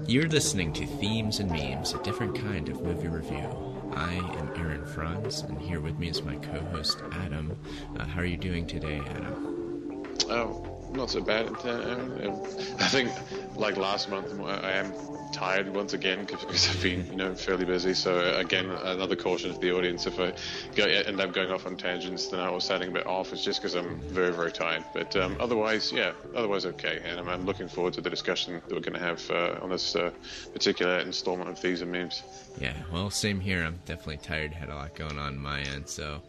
You're listening to Themes and Memes, a different kind of movie review. I am Aaron Franz, and here with me is my co-host Adam. How are you doing today, Adam? Oh, not so bad. I think, like last month, I am tired once again because I've been, fairly busy. So again, another caution to the audience: if I end up going off on tangents, then I was sounding a bit off. It's just because I'm very, very tired. But otherwise okay. And I'm looking forward to the discussion that we're going to have on this particular installment of Thieves and Memes. Yeah, well, same here. I'm definitely tired. Had a lot going on my end, so.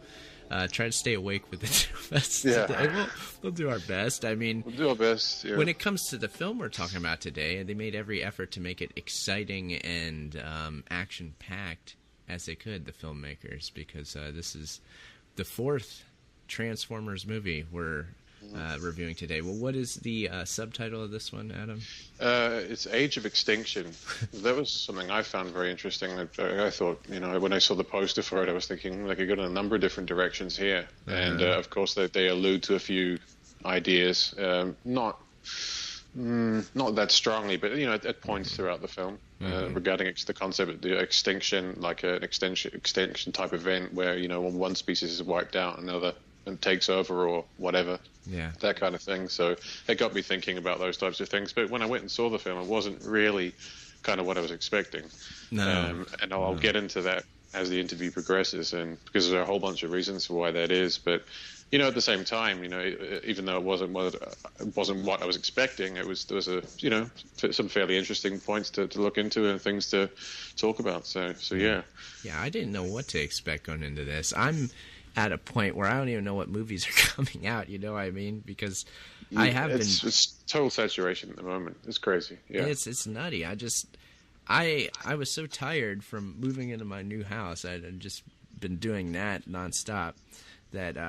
Try to stay awake with the two of us today. We'll do our best. I mean, we'll do our best. Yeah. When it comes to the film we're talking about today, they made every effort to make it exciting and action-packed as they could, the filmmakers, because this is the fourth Transformers movie we're reviewing today. Well, what is the subtitle of this one, Adam? It's Age of Extinction. That was something I found very interesting. I thought, when I saw the poster for it, I was thinking, like, you got a number of different directions here. And, of course, they allude to a few ideas, not that strongly, but, at points throughout the film regarding the concept of the extinction, like an extinction type event where, when one species is wiped out, another and takes over or whatever. Yeah, that kind of thing. So it got me thinking about those types of things. But when I went and saw the film, it wasn't really kind of what I was expecting. No. And I'll get into that as the interview progresses, and because there are a whole bunch of reasons for why that is. But at the same time, even though it wasn't what I was expecting, there was some fairly interesting points to look into and things to talk about. So yeah. Yeah, I didn't know what to expect going into this. I'm at a point where I don't even know what movies are coming out, you know what I mean? Because it's total saturation at the moment. It's crazy. Yeah. It's nutty. I was so tired from moving into my new house. I'd just been doing that nonstop that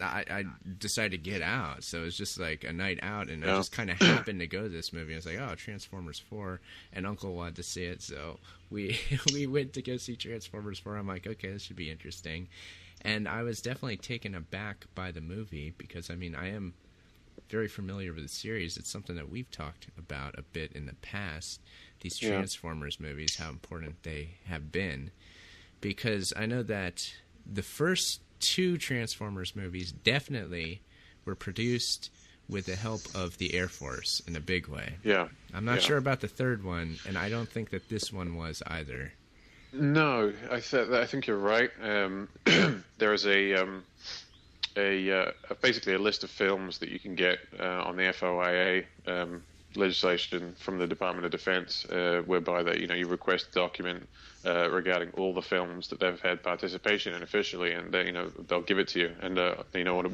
I decided to get out. So it was just like a night out, and I just kind of happened to go to this movie. I was like, oh, Transformers 4, and Uncle wanted to see it, so we went to go see Transformers 4. I'm like, okay, this should be interesting. And I was definitely taken aback by the movie because, I mean, I am very familiar with the series. It's something that we've talked about a bit in the past, these Transformers movies, how important they have been. Because I know that the first two Transformers movies definitely were produced with the help of the Air Force in a big way. Yeah. I'm not sure about the third one, and I don't think that this one was either. No, I think you're right. There is basically a list of films that you can get on the FOIA legislation from the Department of Defense, whereby that you request a document regarding all the films that they've had participation in officially, and they'll give it to you. And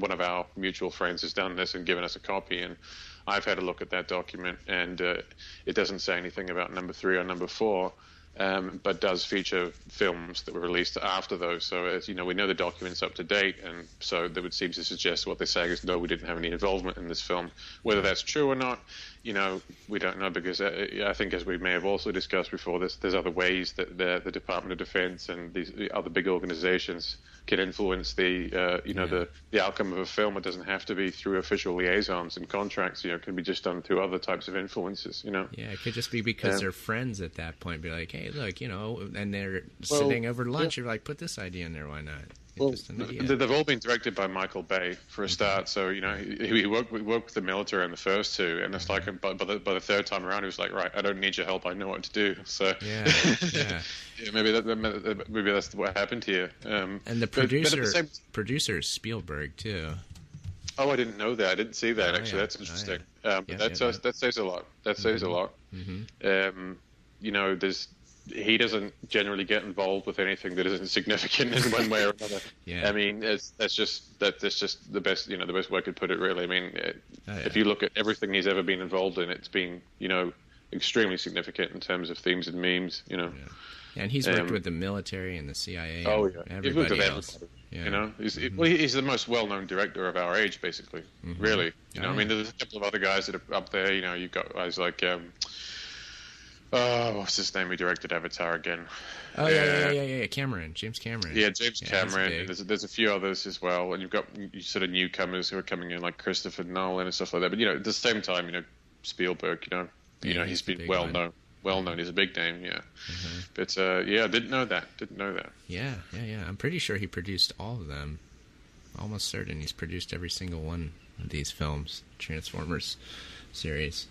one of our mutual friends has done this and given us a copy, and I've had a look at that document, and it doesn't say anything about number 3 or number 4. But does feature films that were released after those. So, as we know the document's up to date, and so that would seem to suggest what they're saying is, no, we didn't have any involvement in this film. Whether that's true or not, we don't know, because I think, as we may have also discussed before, there's other ways that the Department of Defense and these other big organizations can influence the outcome of a film. It doesn't have to be through official liaisons and contracts. It can be just done through other types of influences. Yeah, it could just be because they're friends at that point. Be like, hey, look, and they're sitting over lunch. You're like, put this idea in there. Why not? Well, they've all been directed by Michael Bay for a start. So he worked with the military on the first two, and it's like by the third time around, he was like, right, I don't need your help. I know what to do. So maybe that's what happened here. And the producer is Spielberg too. Oh, I didn't know that. I didn't see that actually. That's interesting. That says a lot. That says a lot. He doesn't generally get involved with anything that isn't significant in one way or another. I mean, that's just the best, the best way I could put it, really. I mean, if you look at everything he's ever been involved in, it's been, extremely significant in terms of themes and memes, And he's worked with the military and the CIA. And everybody else. He's the most well-known director of our age, basically. Really, I mean, there's a couple of other guys that are up there. You've got guys like. What's his name? He directed Avatar again. Oh, yeah. James Cameron. Yeah, James Cameron. And there's a few others as well. And you've got sort of newcomers who are coming in, like Christopher Nolan and stuff like that. But, at the same time, Spielberg, you know, he's been well known. Well known. He's a big name, yeah. Mm-hmm. But yeah, I didn't know that. Yeah. I'm pretty sure he produced all of them. Almost certain he's produced every single one of these films, Transformers series.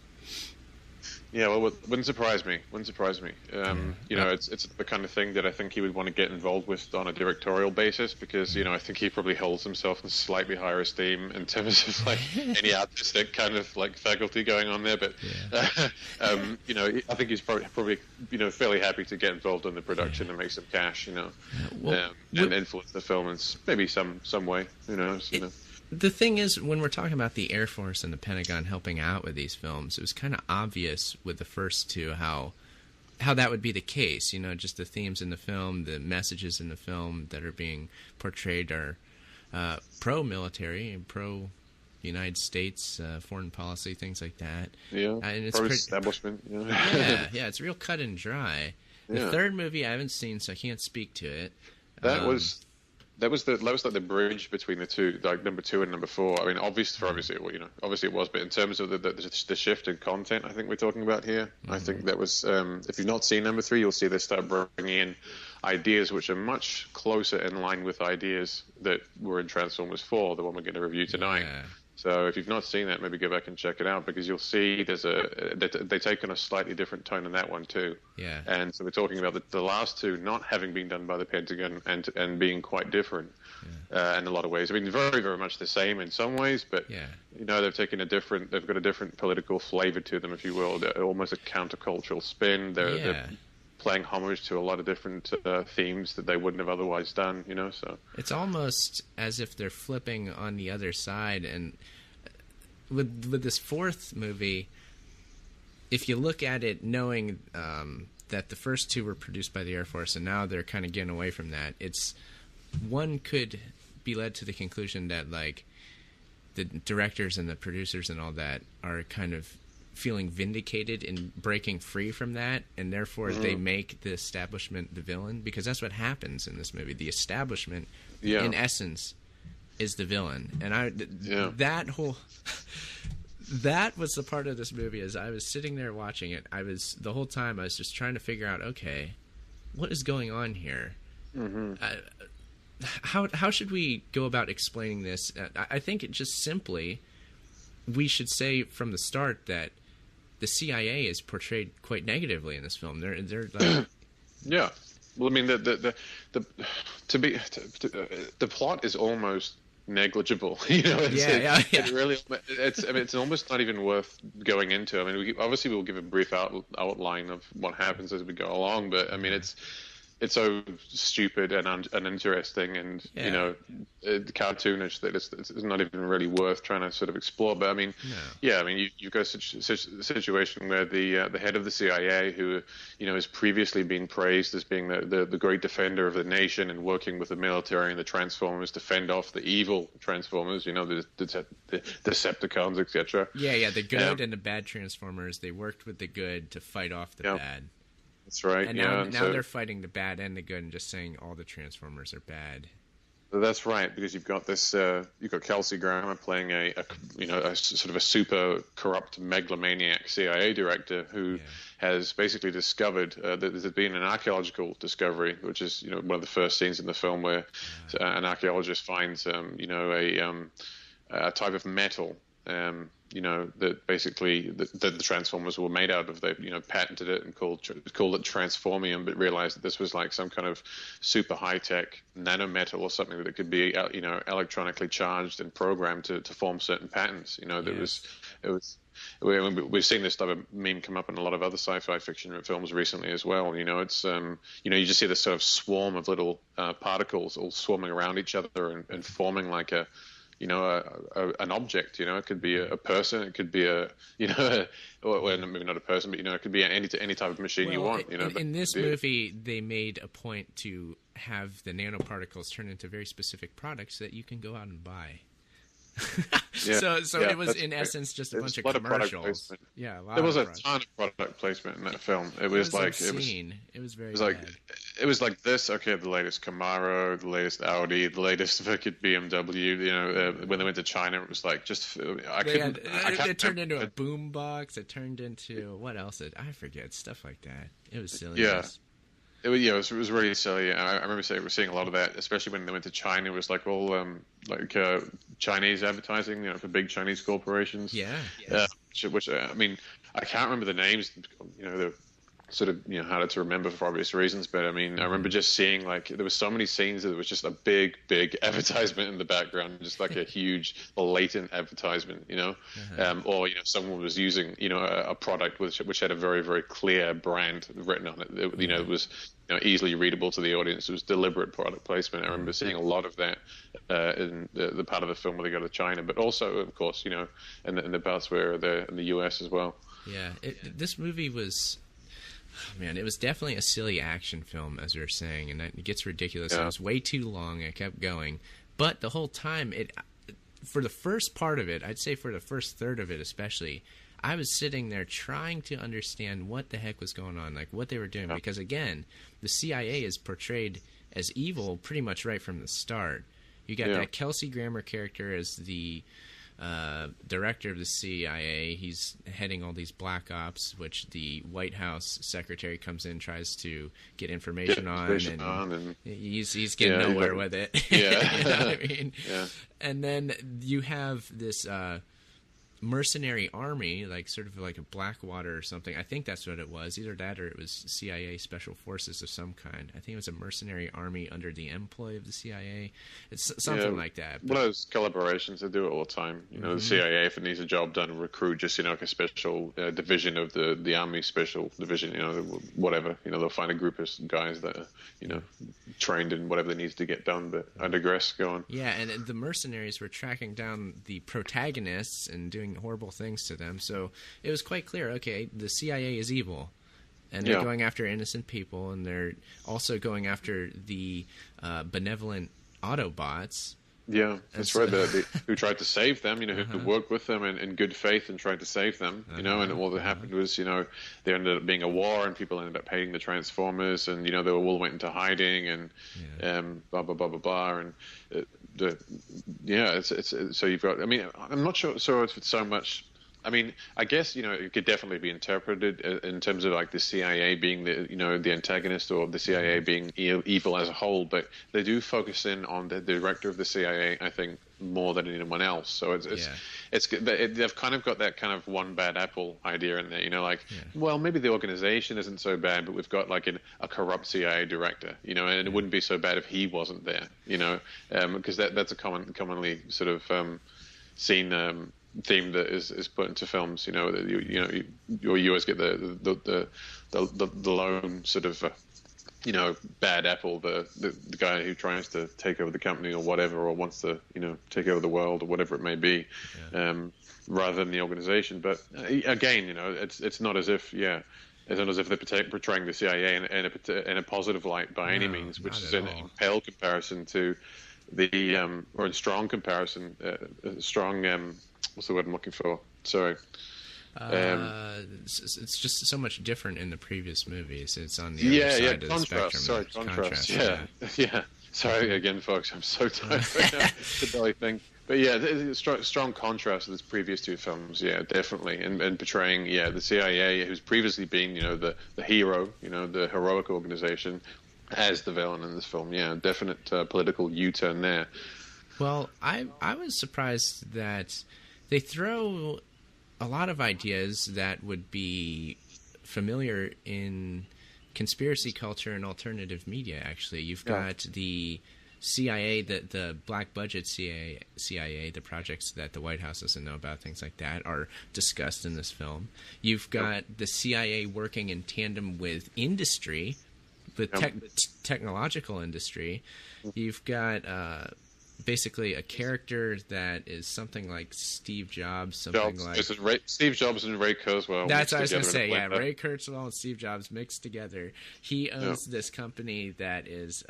Yeah, well, wouldn't surprise me. You know, it's the kind of thing that I think he would want to get involved with on a directorial basis, because, you know, I think he probably holds himself in slightly higher esteem in terms of like any artistic kind of like faculty going on there. But you know, I think he's probably you know, fairly happy to get involved in the production and make some cash, you know, and influence the film in maybe some way. Who knows? You know. The thing is, when we're talking about the Air Force and the Pentagon helping out with these films, it was kind of obvious with the first two how that would be the case. You know, just the themes in the film, the messages in the film that are being portrayed are pro-military and pro-United States foreign policy, things like that. Yeah, and it's pro-establishment. Yeah, it's real cut and dry. The third movie I haven't seen, so I can't speak to it. That was like the bridge between the two, like number 2 and number 4. I mean, obviously it was, but in terms of the shift in content, I think we're talking about here. Mm-hmm. I think that was, if you've not seen number 3, you'll see they start bringing in ideas which are much closer in line with ideas that were in Transformers 4, the one we're going to review tonight. Yeah. So if you've not seen that, maybe go back and check it out, because you'll see they take on a slightly different tone in that one too. Yeah. And so we're talking about the last two not having been done by the Pentagon and being quite different in a lot of ways. I mean, very, very much the same in some ways, but you know, they've got a different political flavor to them, if you will. They're almost a countercultural spin. They're playing homage to a lot of different themes that they wouldn't have otherwise done, you know. So it's almost as if they're flipping on the other side. And with this fourth movie, if you look at it knowing that the first two were produced by the Air Force and now they're kind of getting away from that, one could be led to the conclusion that like the directors and the producers and all that are kind of feeling vindicated in breaking free from that, and therefore they make the establishment the villain, because that's what happens in this movie. The establishment, in essence, is the villain. And that was the part of this movie. As I was sitting there watching it, the whole time I was just trying to figure out, okay, what is going on here? Mm-hmm. How should we go about explaining this? I think it just simply, we should say from the start that the CIA is portrayed quite negatively in this film. They're like... Yeah. Well, I mean, the plot is almost negligible. You know, it really, it's almost not even worth going into. I mean, we'll give a brief outline of what happens as we go along, but I mean, it's so stupid and uninteresting and you know, cartoonish that it's not even really worth trying to sort of explore. But I mean, I mean, you've got a situation where the head of the CIA, who you know has previously been praised as being the great defender of the nation and working with the military and the Transformers to fend off the evil Transformers, you know, the Decepticons, etc. Yeah, the good and the bad Transformers. They worked with the good to fight off the bad. That's right. And now they're fighting the bad and the good and just saying all the Transformers are bad. That's right, because you've got Kelsey Grammer playing a sort of a super corrupt megalomaniac CIA director who has basically discovered that there's been an archaeological discovery, which is, you know, one of the first scenes in the film where an archaeologist finds a type of metal. You know, that basically the Transformers were made out of. They, you know, patented it and called it Transformium, but realized that this was like some kind of super high-tech nanometal or something that could be, you know, electronically charged and programmed to form certain patterns. You know, we've seen this type of meme come up in a lot of other sci-fi fiction films recently as well. You know, it's you know, you just see this sort of swarm of little particles all swarming around each other and forming like an object. You know, it could be a person, it could be maybe not a person, but you know, it could be any type of machine you want. You know, in this movie, they made a point to have the nanoparticles turn into very specific products that you can go out and buy. So it was in essence just a bunch of commercials. Yeah, there was a ton of product placement in that film. It was like obscene. It was very like bad. it was like this. Okay, the latest Camaro, the latest Audi, the latest fucking BMW. You know, when they went to China, it was like just it turned into a boom box. It turned into what else? I forget, stuff like that. It was silly. Yeah. It was really silly. I remember seeing a lot of that, especially when they went to China. It was like all Chinese advertising, you know, for big Chinese corporations. Yeah. Which I mean, I can't remember the names. You know, they're sort of, you know, harder to remember for obvious reasons. But I mean, I remember just seeing like there were so many scenes that there was just a big advertisement in the background, just like a huge latent advertisement, you know, or you know, someone was using, you know, a product which had a very, very clear brand written on it. You know, it was, you know, easily readable to the audience. It was deliberate product placement. I remember seeing a lot of that in the part of the film where they go to China, but also, of course, you know, in the parts where they're in the US as well. Yeah, this movie was. Man, it was definitely a silly action film, as we were saying, and it gets ridiculous. Yeah. It was way too long. I kept going, but the whole time, for the first part of it, I'd say for the first third of it especially, I was sitting there trying to understand what the heck was going on, like what they were doing, because again, the CIA is portrayed as evil pretty much right from the start. You got that Kelsey Grammer character as the director of the CIA. He's heading all these black ops, which the White House secretary comes in, tries to get information on, and he's getting nowhere with it. Yeah. You know what I mean? Yeah. And then you have this mercenary army, like sort of like a Blackwater or something. I think that's what it was. Either that or it was CIA special forces of some kind. I think it was a mercenary army under the employ of the CIA. It's something like that. One of those collaborations, they do it all the time. You know, the CIA, if it needs a job done, recruit just, you know, like a special division of the Army special division, you know, whatever. You know, they'll find a group of guys that are, you know, trained in whatever they needs to get done. But I digress. Go on. Yeah, and the mercenaries were tracking down the protagonists and doing horrible things to them, so it was quite clear, okay, the CIA is evil, and they're going after innocent people, and they're also going after the benevolent Autobots. Yeah, that's right. Who tried to save them, you know, who worked with them in good faith and tried to save them, you know, and all that happened was, you know, there ended up being a war and people ended up hating the Transformers, and, you know, they all went into hiding and blah, blah, blah, blah, blah, and it's so you've got, I mean, I'm not sure if it's so much, I mean, I guess, you know, it could definitely be interpreted in terms of like the CIA being the, you know, the antagonist, or the CIA being evil as a whole, but they do focus in on the director of the CIA, I think, more than anyone else. So they've kind of got that kind of one bad apple idea in there, you know, like, well, maybe the organization isn't so bad, but we've got like a corrupt CIA director, you know, and it wouldn't be so bad if he wasn't there, you know, because that's a commonly sort of seen theme that is put into films, you know, that you always get the lone sort of you know, bad apple, the guy who tries to take over the company or whatever, or wants to, you know, take over the world or whatever it may be, rather than the organization. But again, you know, it's not as if it's not as if they're portraying the CIA in a positive light by any means, which is in pale comparison to the or in strong comparison, what's the word I'm looking for? Sorry. It's just so much different in the previous movies. It's on the other side of the spectrum. Sorry, contrast. Yeah. Sorry again, folks. I'm so tired right now. The belly thing. But yeah, strong contrast to the previous two films. Yeah, definitely, and portraying the CIA, who's previously been, you know, the hero, you know, the heroic organization, as the villain in this film. Yeah, definite political U-turn there. Well, I was surprised that they throw a lot of ideas that would be familiar in conspiracy culture and alternative media, actually. You've got the CIA, the black budget CIA, the projects that the White House doesn't know about, things like that, are discussed in this film. You've got the CIA working in tandem with industry, the technological industry. You've got basically a character that is something like Steve Jobs, Steve Jobs and Ray Kurzweil. That's what I was going to say. Yeah, Ray Kurzweil and Steve Jobs mixed together. He owns this company that is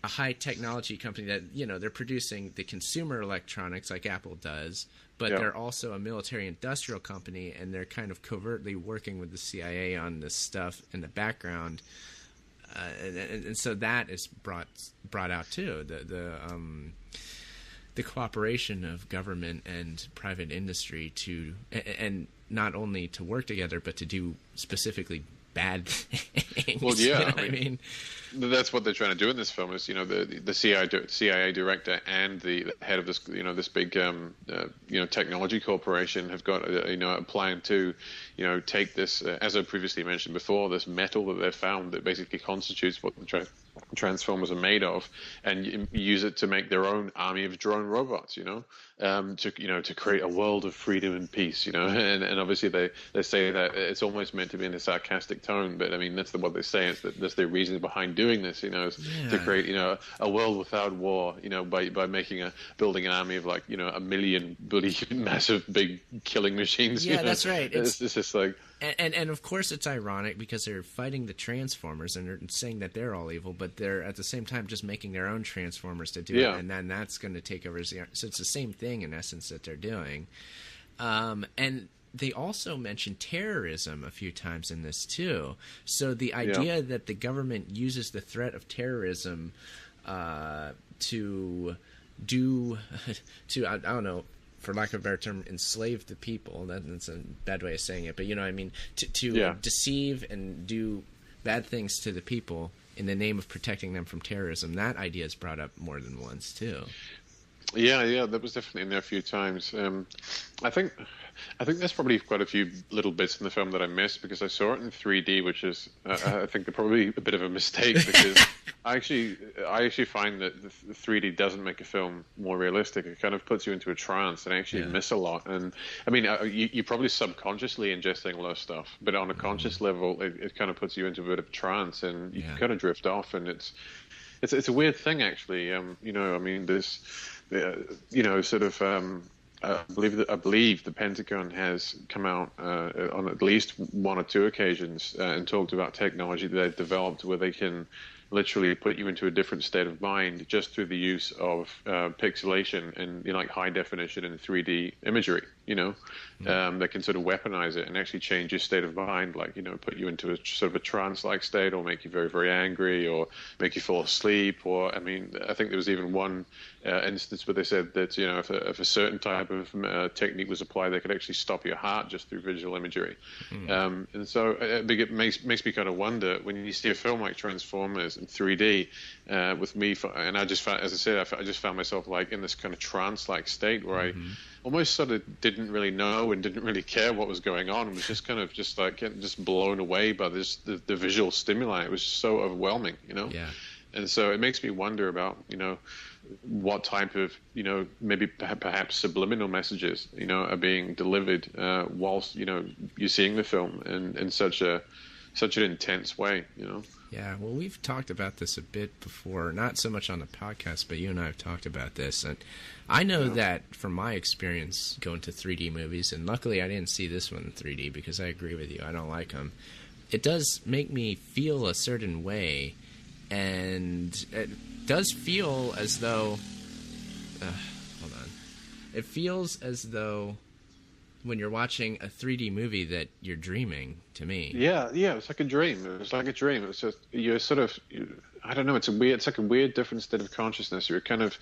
a high technology company that, you know, they're producing the consumer electronics like Apple does, but they're also a military industrial company, and they're kind of covertly working with the CIA on this stuff in the background. And so that is brought out too. The cooperation of government and private industry to, and not only to work together, but to do specifically bad things. Well, yeah, you know I mean, that's what they're trying to do in this film. Is, you know, the CIA director and the head of this, you know, this big you know, technology corporation have got you know, a plan to, you know, take this, as I previously mentioned before, this metal that they've found that basically constitutes what the Transformers are made of, and use it to make their own army of drone robots, you know, to create a world of freedom and peace, you know. And obviously they say that it's almost meant to be in a sarcastic tone, but I mean, that's what they say. It's that's their reason behind doing this, you know, is to create, you know, a world without war, you know, by building an army of, like, you know, 1 million bloody massive big killing machines. Yeah, you know? that's right. It's just like. And of course it's ironic because they're fighting the Transformers and they're saying that they're all evil, but they're at the same time just making their own Transformers to do it, and then that's going to take over. So it's the same thing in essence that they're doing. And they also mention terrorism a few times in this too. So the idea that the government uses the threat of terrorism to I don't know, for lack of a better term, enslave the people. That's a bad way of saying it, but you know what I mean? To deceive and do bad things to the people in the name of protecting them from terrorism. That idea is brought up more than once, too. Yeah, that was definitely in there a few times. I think there's probably quite a few little bits in the film that I missed because I saw it in 3D, which is I think probably a bit of a mistake because I actually find that the 3D doesn't make a film more realistic. It kind of puts you into a trance, and I actually miss a lot. And I mean, you're probably subconsciously ingesting a lot of stuff, but on a conscious level, it kind of puts you into a bit of trance, and you can kind of drift off. And it's a weird thing, actually. You know, I mean, this. You know, sort of. I believe the Pentagon has come out on at least one or two occasions and talked about technology that they've developed where they can literally put you into a different state of mind just through the use of pixelation and, you know, like high definition and 3D imagery. You know, they can sort of weaponize it and actually change your state of mind, like, you know, put you into a sort of a trance-like state, or make you very, very angry, or make you fall asleep. Or, I mean, I think there was even one instance where they said that, you know, if a certain type of technique was applied, they could actually stop your heart just through visual imagery. And so it makes me kind of wonder when you see a film like Transformers in 3D with me, and I just found, as I said, I just found myself like in this kind of trance-like state where I almost sort of didn't really know and didn't really care what was going on, and was just kind of just like getting just blown away by the visual stimuli. It was so overwhelming, you know. Yeah. And so it makes me wonder about, you know, what type of, you know, maybe perhaps subliminal messages, you know, are being delivered whilst, you know, you're seeing the film in such an intense way, you know. Yeah, well, we've talked about this a bit before, not so much on the podcast, but you and I have talked about this. And I know that from my experience going to 3D movies, and luckily I didn't see this one in 3D because I agree with you, I don't like them. It does make me feel a certain way, and it does feel as though... hold on. It feels as though when you're watching a 3D movie that you're dreaming, to me. Yeah, it's like a dream. It's like a dream. It's just, you're sort of, I don't know, it's like a weird different state of consciousness. You're kind of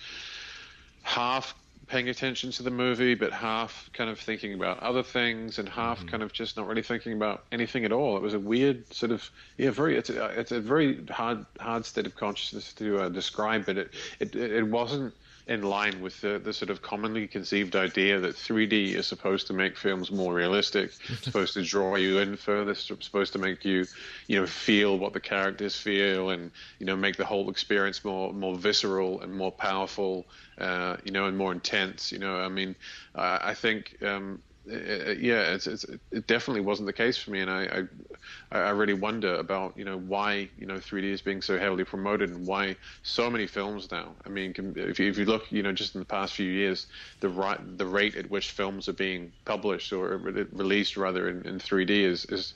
half paying attention to the movie, but half kind of thinking about other things, and half kind of just not really thinking about anything at all. It was a weird sort of, it's a very hard state of consciousness to describe, but it wasn't in line with the sort of commonly conceived idea that 3D is supposed to make films more realistic, supposed to draw you in further, supposed to make you, you know, feel what the characters feel, and, you know, make the whole experience more visceral and more powerful, you know, and more intense. You know, I mean, I think, it definitely wasn't the case for me, and I really wonder about, why, 3D is being so heavily promoted and why so many films now. I mean, if you look, just in the past few years, the rate at which films are being published or released rather in 3D is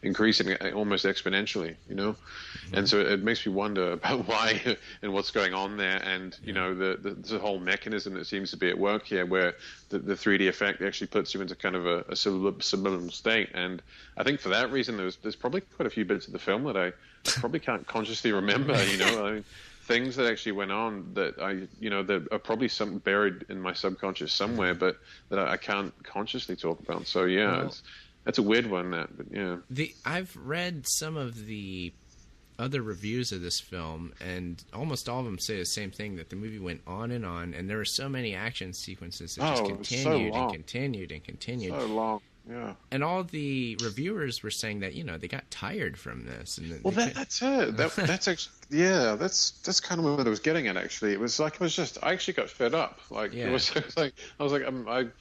increasing almost exponentially, and so it makes me wonder about why and what's going on there, and the whole mechanism that seems to be at work here, where the 3D effect actually puts you into kind of a subliminal state. And I think for that reason, there's probably quite a few bits of the film that I probably can't consciously remember. I mean, things that actually went on that that are probably some buried in my subconscious somewhere, but that I can't consciously talk about. So yeah, well, that's a weird one. But yeah, I've read some of the other reviews of this film, and almost all of them say the same thing, that the movie went on, and there were so many action sequences that just continued and continued and continued. So long, yeah. And all the reviewers were saying that they got tired from this. And that's it. That's actually, yeah. That's kind of what I was getting at. Actually, it was like I actually got fed up. Like it was like I was like,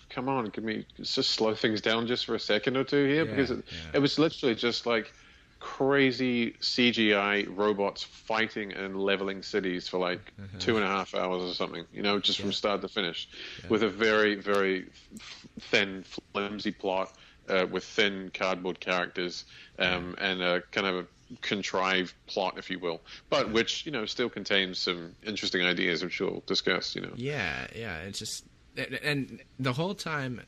come on, can we just slow things down just for a second or two here? Because it was literally just like crazy CGI robots fighting and leveling cities for like 2.5 hours or something, just from start to finish, with a very, very thin, flimsy plot, with thin cardboard characters, and a kind of a contrived plot, if you will, but which, still contains some interesting ideas, which we'll discuss, Yeah, it's just, and the whole time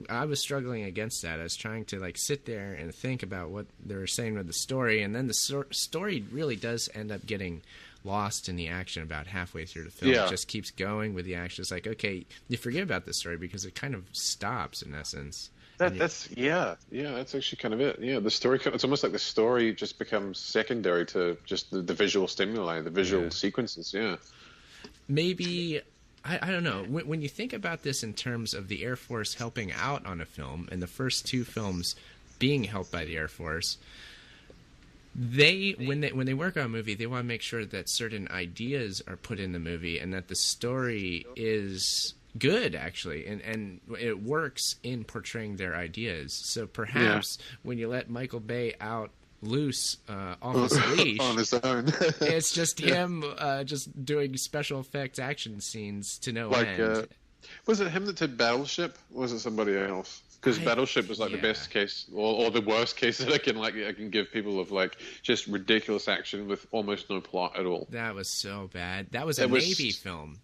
I was struggling against that. I was trying to sit there and think about what they were saying with the story, and then the story really does end up getting lost in the action about halfway through the film. It just keeps going with the action. It's like, okay, you forget about the story because it kind of stops in essence. That's actually kind of it. Yeah, the story, it's almost like the story just becomes secondary to just the visual stimuli, the visual sequences. Yeah. Maybe, I don't know. When you think about this in terms of the Air Force helping out on a film, and the first two films being helped by the Air Force, when they work on a movie, they want to make sure that certain ideas are put in the movie and that the story is good, actually, and it works in portraying their ideas. So perhaps when you let Michael Bay out loose off his leash on his own, it's just him just doing special effects action scenes to no end. Was it him that did Battleship, or was it somebody else? Because Battleship was like the best case, or the worst case that I can give people of just ridiculous action with almost no plot at all. That was so bad. That was a Navy film.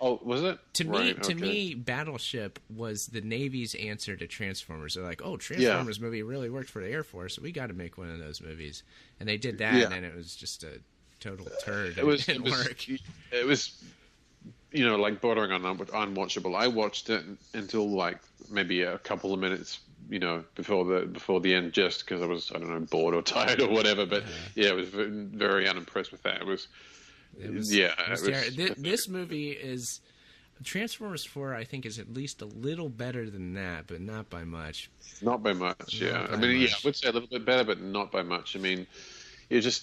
Oh, was it? To me, Battleship was the Navy's answer to Transformers. They're like, oh, Transformers movie really worked for the Air Force. We got to make one of those movies, and they did that, and then it was just a total turd. It didn't work. It was. Bordering on unwatchable. I watched it until maybe a couple of minutes, before the end, just because I was, I don't know, bored or tired or whatever. But I was very unimpressed with that. This movie is Transformers 4. I think is at least a little better than that, but not by much. Not by much. Yeah, I mean, I would say a little bit better, but not by much. I mean, it's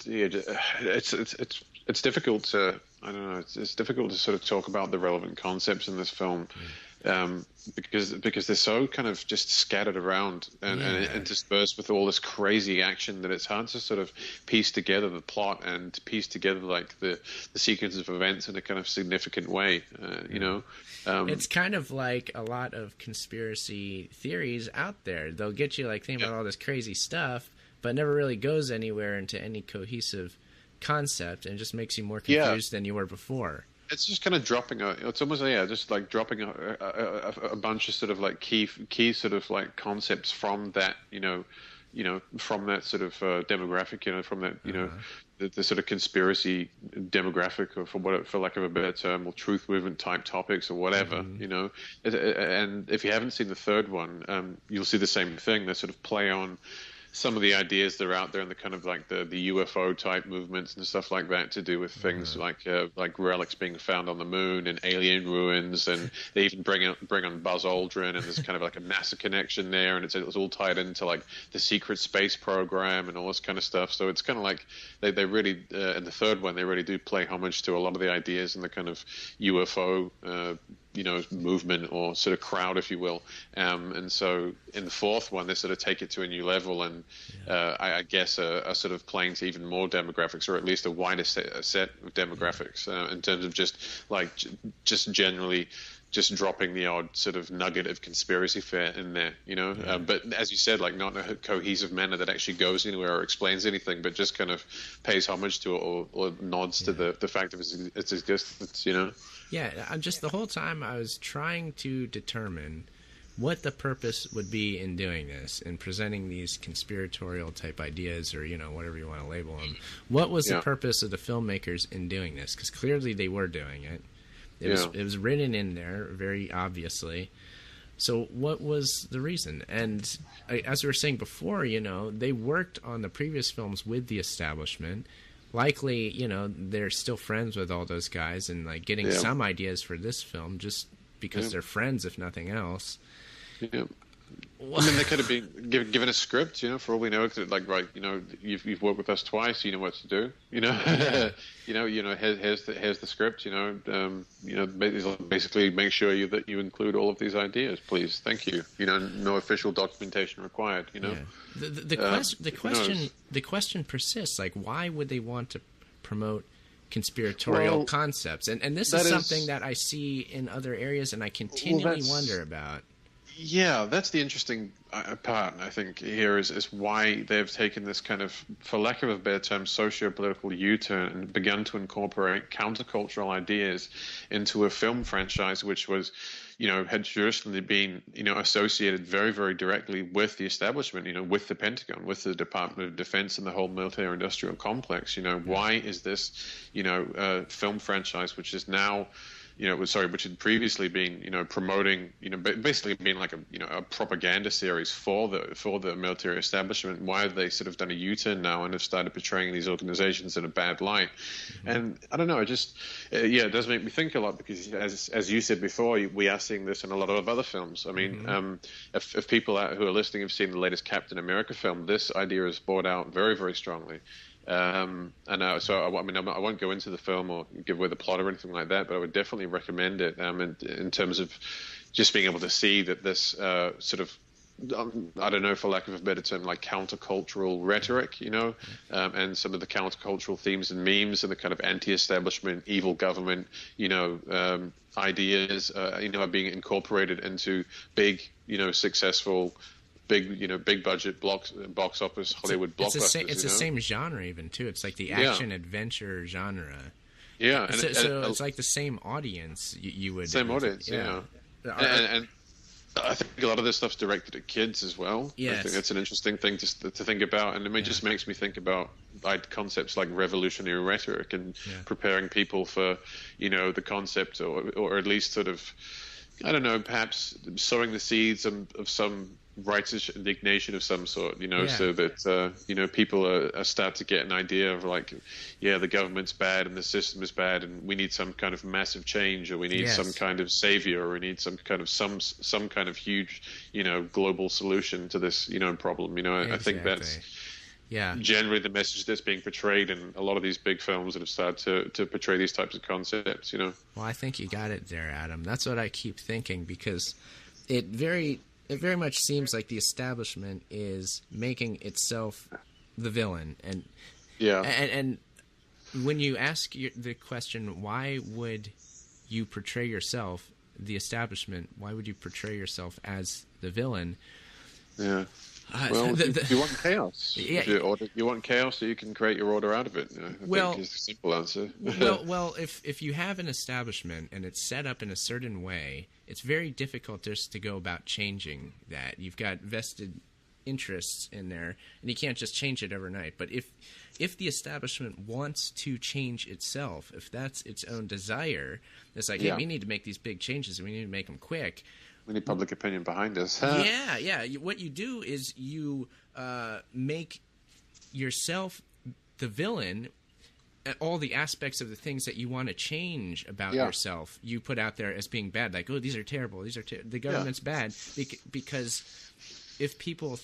difficult to. I don't know. It's difficult to sort of talk about the relevant concepts in this film, because they're so kind of just scattered around and dispersed with all this crazy action that it's hard to sort of piece together the plot and piece together the sequence of events in a kind of significant way. It's kind of like a lot of conspiracy theories out there. They'll get you thinking about all this crazy stuff, but it never really goes anywhere into any cohesive concept, and it just makes you more confused than you were before. It's just kind of dropping it's almost just dropping a bunch of sort of key sort of concepts from that from that sort of demographic, from that the sort of conspiracy demographic, or for lack of a better term, or truth movement type topics or whatever. And if you haven't seen the third one, you'll see the same thing. They sort of play on some of the ideas that are out there in the kind of the UFO type movements and stuff like that, to do with things like relics being found on the moon and alien ruins, and they even bring on Buzz Aldrin, and there's kind of a NASA connection there, and it's all tied into the secret space program and all this kind of stuff. So it's kind of they really in the third one they really do play homage to a lot of the ideas in the kind of UFO movement or sort of crowd, if you will. And so in the fourth one, they sort of take it to a new level, and I guess are sort of playing to even more demographics, or at least a wider set of demographics, in terms of just generally just dropping the odd sort of nugget of conspiracy fair in there, but as you said, like not in a cohesive manner that actually goes anywhere or explains anything, but just kind of pays homage to it, or nods to the fact of its existence, Yeah, I'm just the whole time I was trying to determine what the purpose would be in doing this and presenting these conspiratorial type ideas, or whatever you want to label them. What was the purpose of the filmmakers in doing this? Because clearly they were doing it. It was written in there very obviously. So what was the reason? And as we were saying before, they worked on the previous films with the establishment. Likely, they're still friends with all those guys, and like getting some ideas for this film just because they're friends, if nothing else. Yeah. I mean, they could have been given a script, for all we know. You've worked with us twice, you know what to do. Here's the script. Basically make sure that you include all of these ideas, please. Thank you. No official documentation required. Yeah. The question persists. Like, why would they want to promote conspiratorial concepts? And this is something that I see in other areas, and I continually wonder about. Yeah, that's the interesting part, I think, here is why they've taken this kind of, for lack of a better term, socio-political U-turn and begun to incorporate countercultural ideas into a film franchise which was, had traditionally been, associated very, very directly with the establishment, with the Pentagon, with the Department of Defense and the whole military-industrial complex. Why is this, a film franchise which is now... which had previously been, promoting, basically being like a propaganda series for the military establishment. Why have they sort of done a U-turn now and have started portraying these organizations in a bad light? Mm-hmm. And I don't know, it does make me think a lot, because as you said before, we are seeing this in a lot of other films. I mean, if people who are listening have seen the latest Captain America film, this idea is brought out very, very strongly. I won't go into the film or give away the plot or anything like that, but I would definitely recommend it in terms of just being able to see that this sort of, I don't know, for lack of a better term, like countercultural rhetoric, and some of the countercultural themes and memes and the kind of anti-establishment, evil government, ideas, are being incorporated into big, successful, big budget box office Hollywood blockbusters. It's the same genre even too. It's like the action adventure genre. Yeah, and it's like the same audience. You would same audience. Yeah. And I think a lot of this stuff's directed at kids as well. Yes. I think that's an interesting thing to think about, and it just makes me think about concepts like revolutionary rhetoric and preparing people for the concept, or at least sort of, I don't know, perhaps sowing the seeds of some righteous indignation of some sort, so that people start to get an idea of like, the government's bad and the system is bad, and we need some kind of massive change, or we need some kind of savior, or we need some kind of huge, global solution to this, problem. I think that's generally the message that's being portrayed in a lot of these big films that have started to portray these types of concepts. Well, I think you got it there, Adam. That's what I keep thinking, because it very much seems like the establishment is making itself the villain, and when you ask the question, why would you portray yourself, the establishment? Why would you portray yourself as the villain? Yeah. You want chaos. Yeah. You want chaos, so you can create your order out of it. I think is the simple answer. well, if you have an establishment and it's set up in a certain way, it's very difficult just to go about changing that. You've got vested interests in there, and you can't just change it overnight. But if the establishment wants to change itself, if that's its own desire, it's like, hey, we need to make these big changes, and we need to make them quick. We need public opinion behind us. Yeah. What you do is you make yourself the villain. All the aspects of the things that you want to change about yourself, you put out there as being bad. Like, oh, these are terrible. The government's bad. Because if people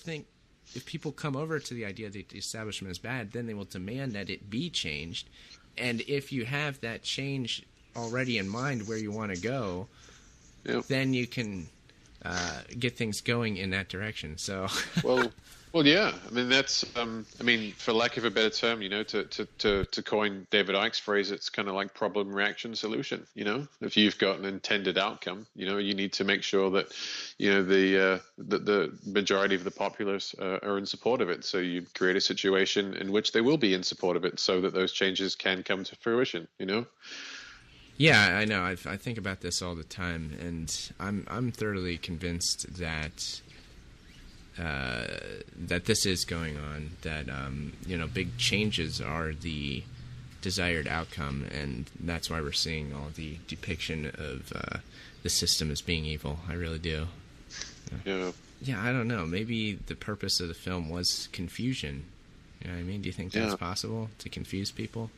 come over to the idea that the establishment is bad, then they will demand that it be changed. And if you have that change already in mind where you want to go, then you can get things going in that direction. So, well, yeah. I mean, that's. I mean, for lack of a better term, to coin David Icke's phrase, it's kind of like problem, reaction, solution. If you've got an intended outcome, you need to make sure that, the majority of the populace are in support of it. So you create a situation in which they will be in support of it, so that those changes can come to fruition. Yeah, I know. I think about this all the time, and I'm thoroughly convinced that that this is going on. That big changes are the desired outcome, and that's why we're seeing all the depiction of the system as being evil. I really do. Yeah. Yeah, I don't know. Maybe the purpose of the film was confusion. You know what I mean? Do you think that's possible, to confuse people?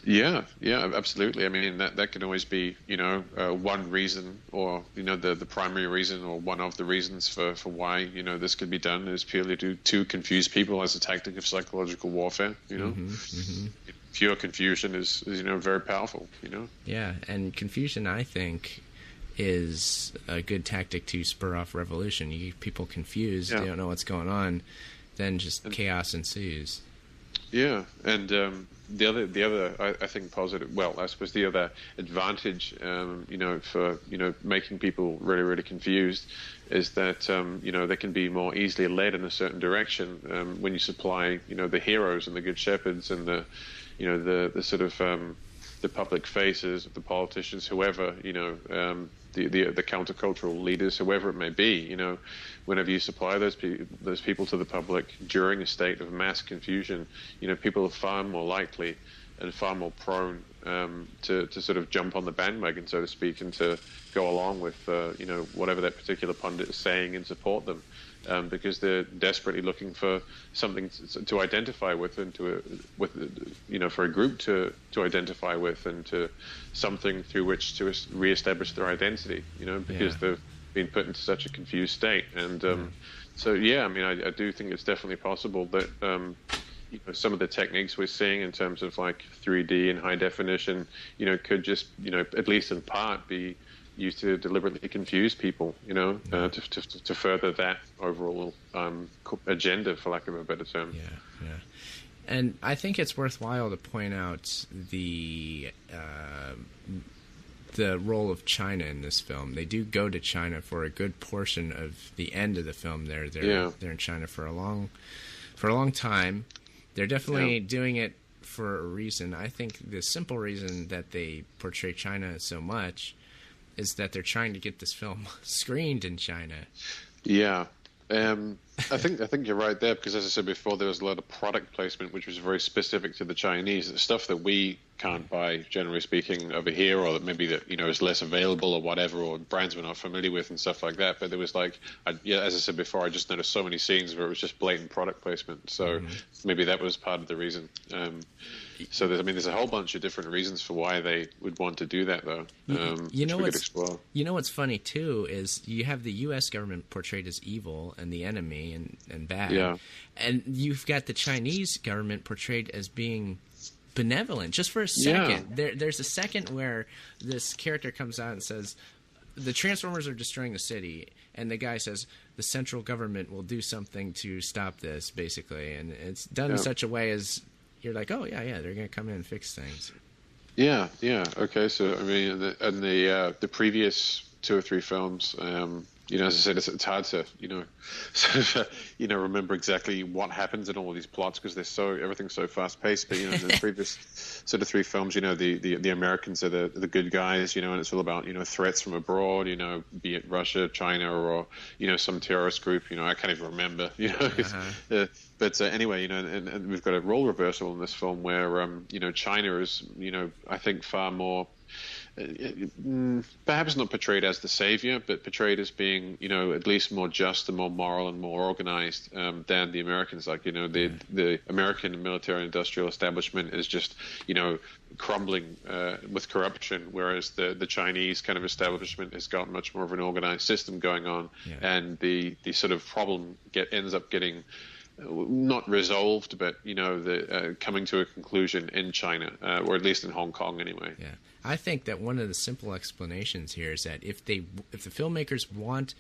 Yeah, absolutely. I mean, that can always be, one reason, or the primary reason, or one of the reasons for why this could be done is purely to confuse people as a tactic of psychological warfare. Pure confusion is very powerful. Yeah, and confusion, I think, is a good tactic to spur off revolution. You get people confused, they don't know what's going on, then just chaos ensues. Yeah, and the other, I think, positive. Well, I suppose the other advantage, for making people really, really confused, is that they can be more easily led in a certain direction when you supply the heroes and the good shepherds and the sort of the public faces of the politicians, whoever the countercultural leaders, whoever it may be. Whenever you supply those people to the public during a state of mass confusion, people are far more likely and far more prone to sort of jump on the bandwagon, so to speak, and to go along with whatever that particular pundit is saying and support them, because they're desperately looking for something to identify with, and for a group to identify with, and to something through which to reestablish their identity, because they've been put into such a confused state. And so, I mean, I do think it's definitely possible that some of the techniques we're seeing in terms of like 3D and high definition, could just, at least in part, be used to deliberately confuse people, to further that overall agenda, for lack of a better term. Yeah. And I think it's worthwhile to point out the role of China in this film. They do go to China for a good portion of the end of the film. They're in China for a long time. They're definitely doing it for a reason. I think the simple reason that they portray China so much is that they're trying to get this film screened in China. Yeah. I think you're right there, because as I said before, there was a lot of product placement which was very specific to the Chinese. The stuff that we can't buy, generally speaking, over here, or that maybe that is less available or whatever, or brands we're not familiar with and stuff like that. But there was as I said before, I just noticed so many scenes where it was just blatant product placement. So maybe that was part of the reason. So there's a whole bunch of different reasons for why they would want to do that, though. What's funny too is you have the U.S. government portrayed as evil and the enemy and bad, and you've got the Chinese government portrayed as being benevolent. Just for a second, there's a second where this character comes out and says, "The Transformers are destroying the city," and the guy says, "The central government will do something to stop this," basically, and it's done in such a way as you're like, oh, yeah, they're going to come in and fix things. Yeah. Okay, so, I mean, in the previous 2 or 3 films, as I said, it's hard to, sort of, remember exactly what happens in all of these plots, because everything's so fast-paced. But, in the previous sort of 3 films, the Americans are the good guys, and it's all about, threats from abroad, be it Russia, China, or, some terrorist group, I can't even remember, But anyway, and we've got a role reversal in this film where, China is, I think far more, perhaps not portrayed as the savior, but portrayed as being, at least more just and more moral and more organized than the Americans. Like, the American military-industrial establishment is just, crumbling with corruption, whereas the Chinese kind of establishment has got much more of an organized system going on, and the sort of problem ends up getting not resolved, but coming to a conclusion in China, or at least in Hong Kong anyway. Yeah, I think that one of the simple explanations here is that if the filmmakers want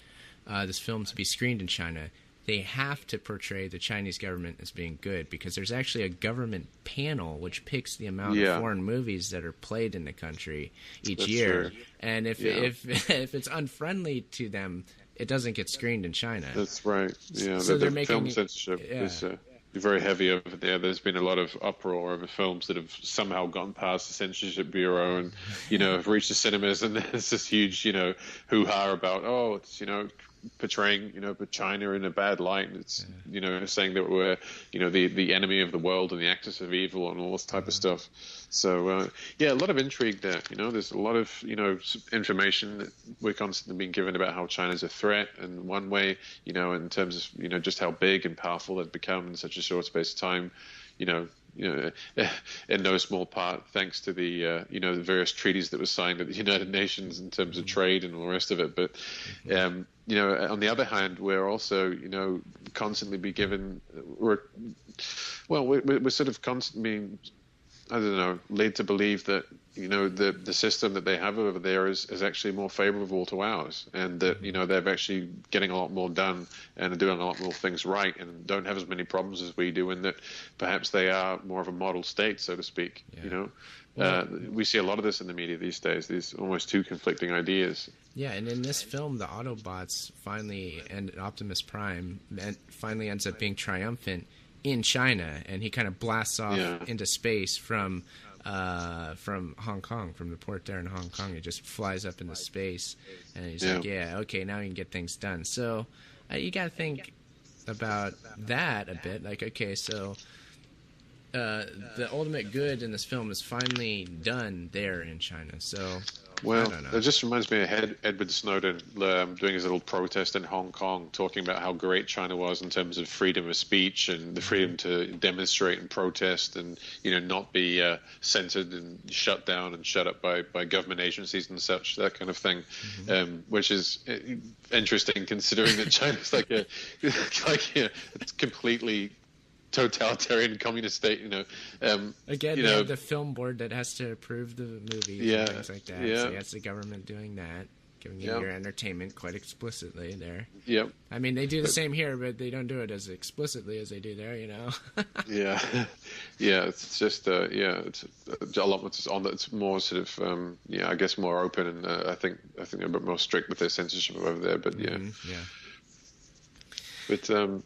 this film to be screened in China, they have to portray the Chinese government as being good, because there's actually a government panel which picks the amount of foreign movies that are played in the country each year. True. And if it's unfriendly to them, it doesn't get screened in China. That's right. Yeah, so the film censorship is very heavy over there. There's been a lot of uproar over films that have somehow gone past the censorship bureau and have reached the cinemas, and there's this huge hoo-ha about it's portraying China in a bad light. It's saying that we're the enemy of the world and the axis of evil and all this type of stuff. So a lot of intrigue there. There's a lot of information that we're constantly being given about how China's a threat, and one way in terms of just how big and powerful it's become in such a short space of time. In no small part thanks to the the various treaties that were signed at the United Nations in terms of trade and all the rest of it. But on the other hand, we're also constantly be given we're sort of constantly led to believe that the system that they have over there is actually more favorable to ours, and that they're actually getting a lot more done and are doing a lot more things right and don't have as many problems as we do, and that perhaps they are more of a model state, so to speak. We see a lot of this in the media these days, these almost two conflicting ideas. Yeah, and in this film, the Autobots and Optimus Prime finally ends up being triumphant in China, and he kind of blasts off into space from Hong Kong, from the port there in Hong Kong. He just flies up into space, and he's like, okay, now we can get things done. So you got to think about that a bit. Like, okay, so the ultimate good in this film is finally done there in China. So well, it just reminds me of Edward Snowden doing his little protest in Hong Kong, talking about how great China was in terms of freedom of speech and the freedom to demonstrate and protest, and not be censored and shut down and shut up by government agencies and such, that kind of thing, which is interesting considering that China's it's completely totalitarian communist state. Again, they have the film board that has to approve the movies and things like that. So that's the government doing that, giving you your entertainment quite explicitly there. Yep. I mean, they do the same here, but they don't do it as explicitly as they do there. Yeah. It's just it's a lot more it's more sort of I guess more open, and I think they're a bit more strict with their censorship over there. But but a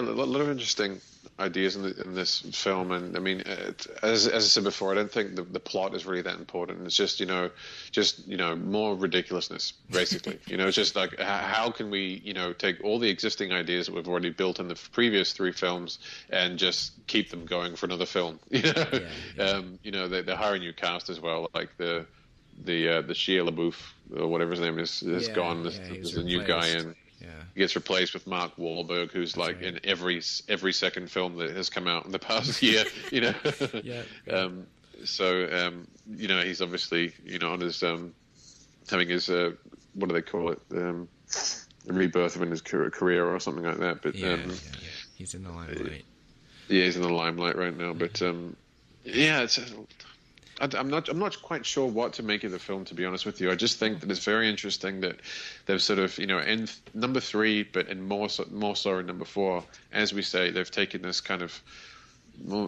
lot of interesting ideas in this film, and I mean, as I said before, I don't think the plot is really that important. It's just more ridiculousness, basically. It's just like, how can we take all the existing ideas that we've already built in the previous three films and just keep them going for another film? They're hiring new cast as well, like the Shia LaBeouf or whatever his name is gone. There's a new guy in. Yeah. He gets replaced with Mark Wahlberg, who's in every second film that has come out in the past year. He's obviously on his having his what do they call it, rebirth in his career or something like that. But he's in the limelight. He's in the limelight right now. But it's. I'm not quite sure what to make of the film, to be honest with you. I just think that it's very interesting that they've sort of, in number 3, but in more so in number 4, as we say, they've taken this kind of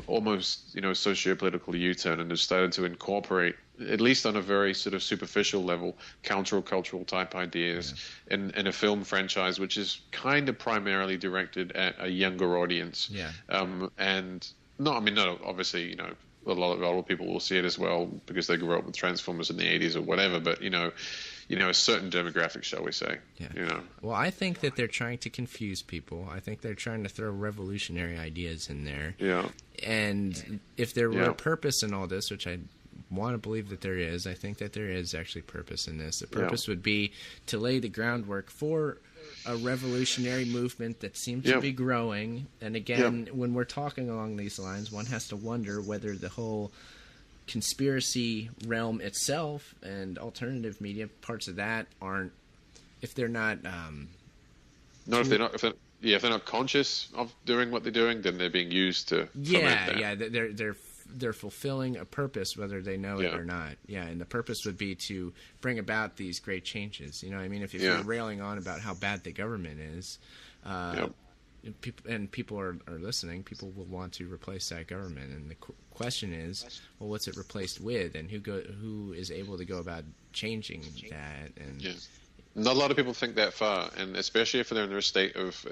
almost, socio-political U-turn, and have started to incorporate, at least on a very sort of superficial level, countercultural type ideas in a film franchise which is kind of primarily directed at a younger audience. Yeah. Obviously, a lot of older people will see it as well because they grew up with Transformers in the 80s or whatever, but a certain demographic, shall we say. Well, I think that they're trying to confuse people. I think they're trying to throw revolutionary ideas in there. And if there were a purpose in all this, which I want to believe that there is, I think that there is actually purpose in this. The purpose would be to lay the groundwork for a revolutionary movement that seems to be growing. And again, when we're talking along these lines, one has to wonder whether the whole conspiracy realm itself and alternative media, parts of that aren't, if they're not if they're not conscious of doing what they're doing, then they're being used to foment that. Yeah, they're fulfilling a purpose whether they know it or not. Yeah, and the purpose would be to bring about these great changes. You know what I mean? If you're railing on about how bad the government is, people are listening, people will want to replace that government, and the question is, well, what's it replaced with, and who is able to go about changing that? And not a lot of people think that far, and especially if they're in a state of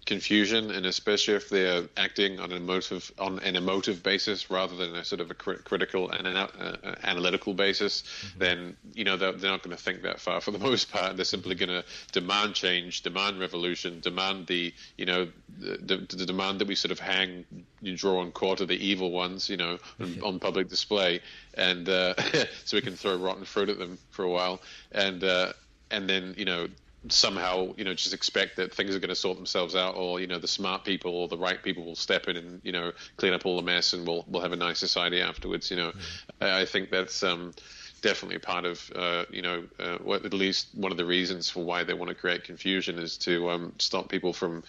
confusion, and especially if they're acting on an emotive basis rather than a sort of a critical and an analytical basis, then they're not going to think that far for the most part. They're simply going to demand change, demand revolution, demand the demand that we sort of draw and quarter the evil ones, on public display, and so we can throw rotten fruit at them for a while, and then somehow just expect that things are going to sort themselves out, or the smart people or the right people will step in and clean up all the mess, and we'll have a nice society afterwards. I think that's definitely part of what, at least one of the reasons for why they want to create confusion, is to stop people from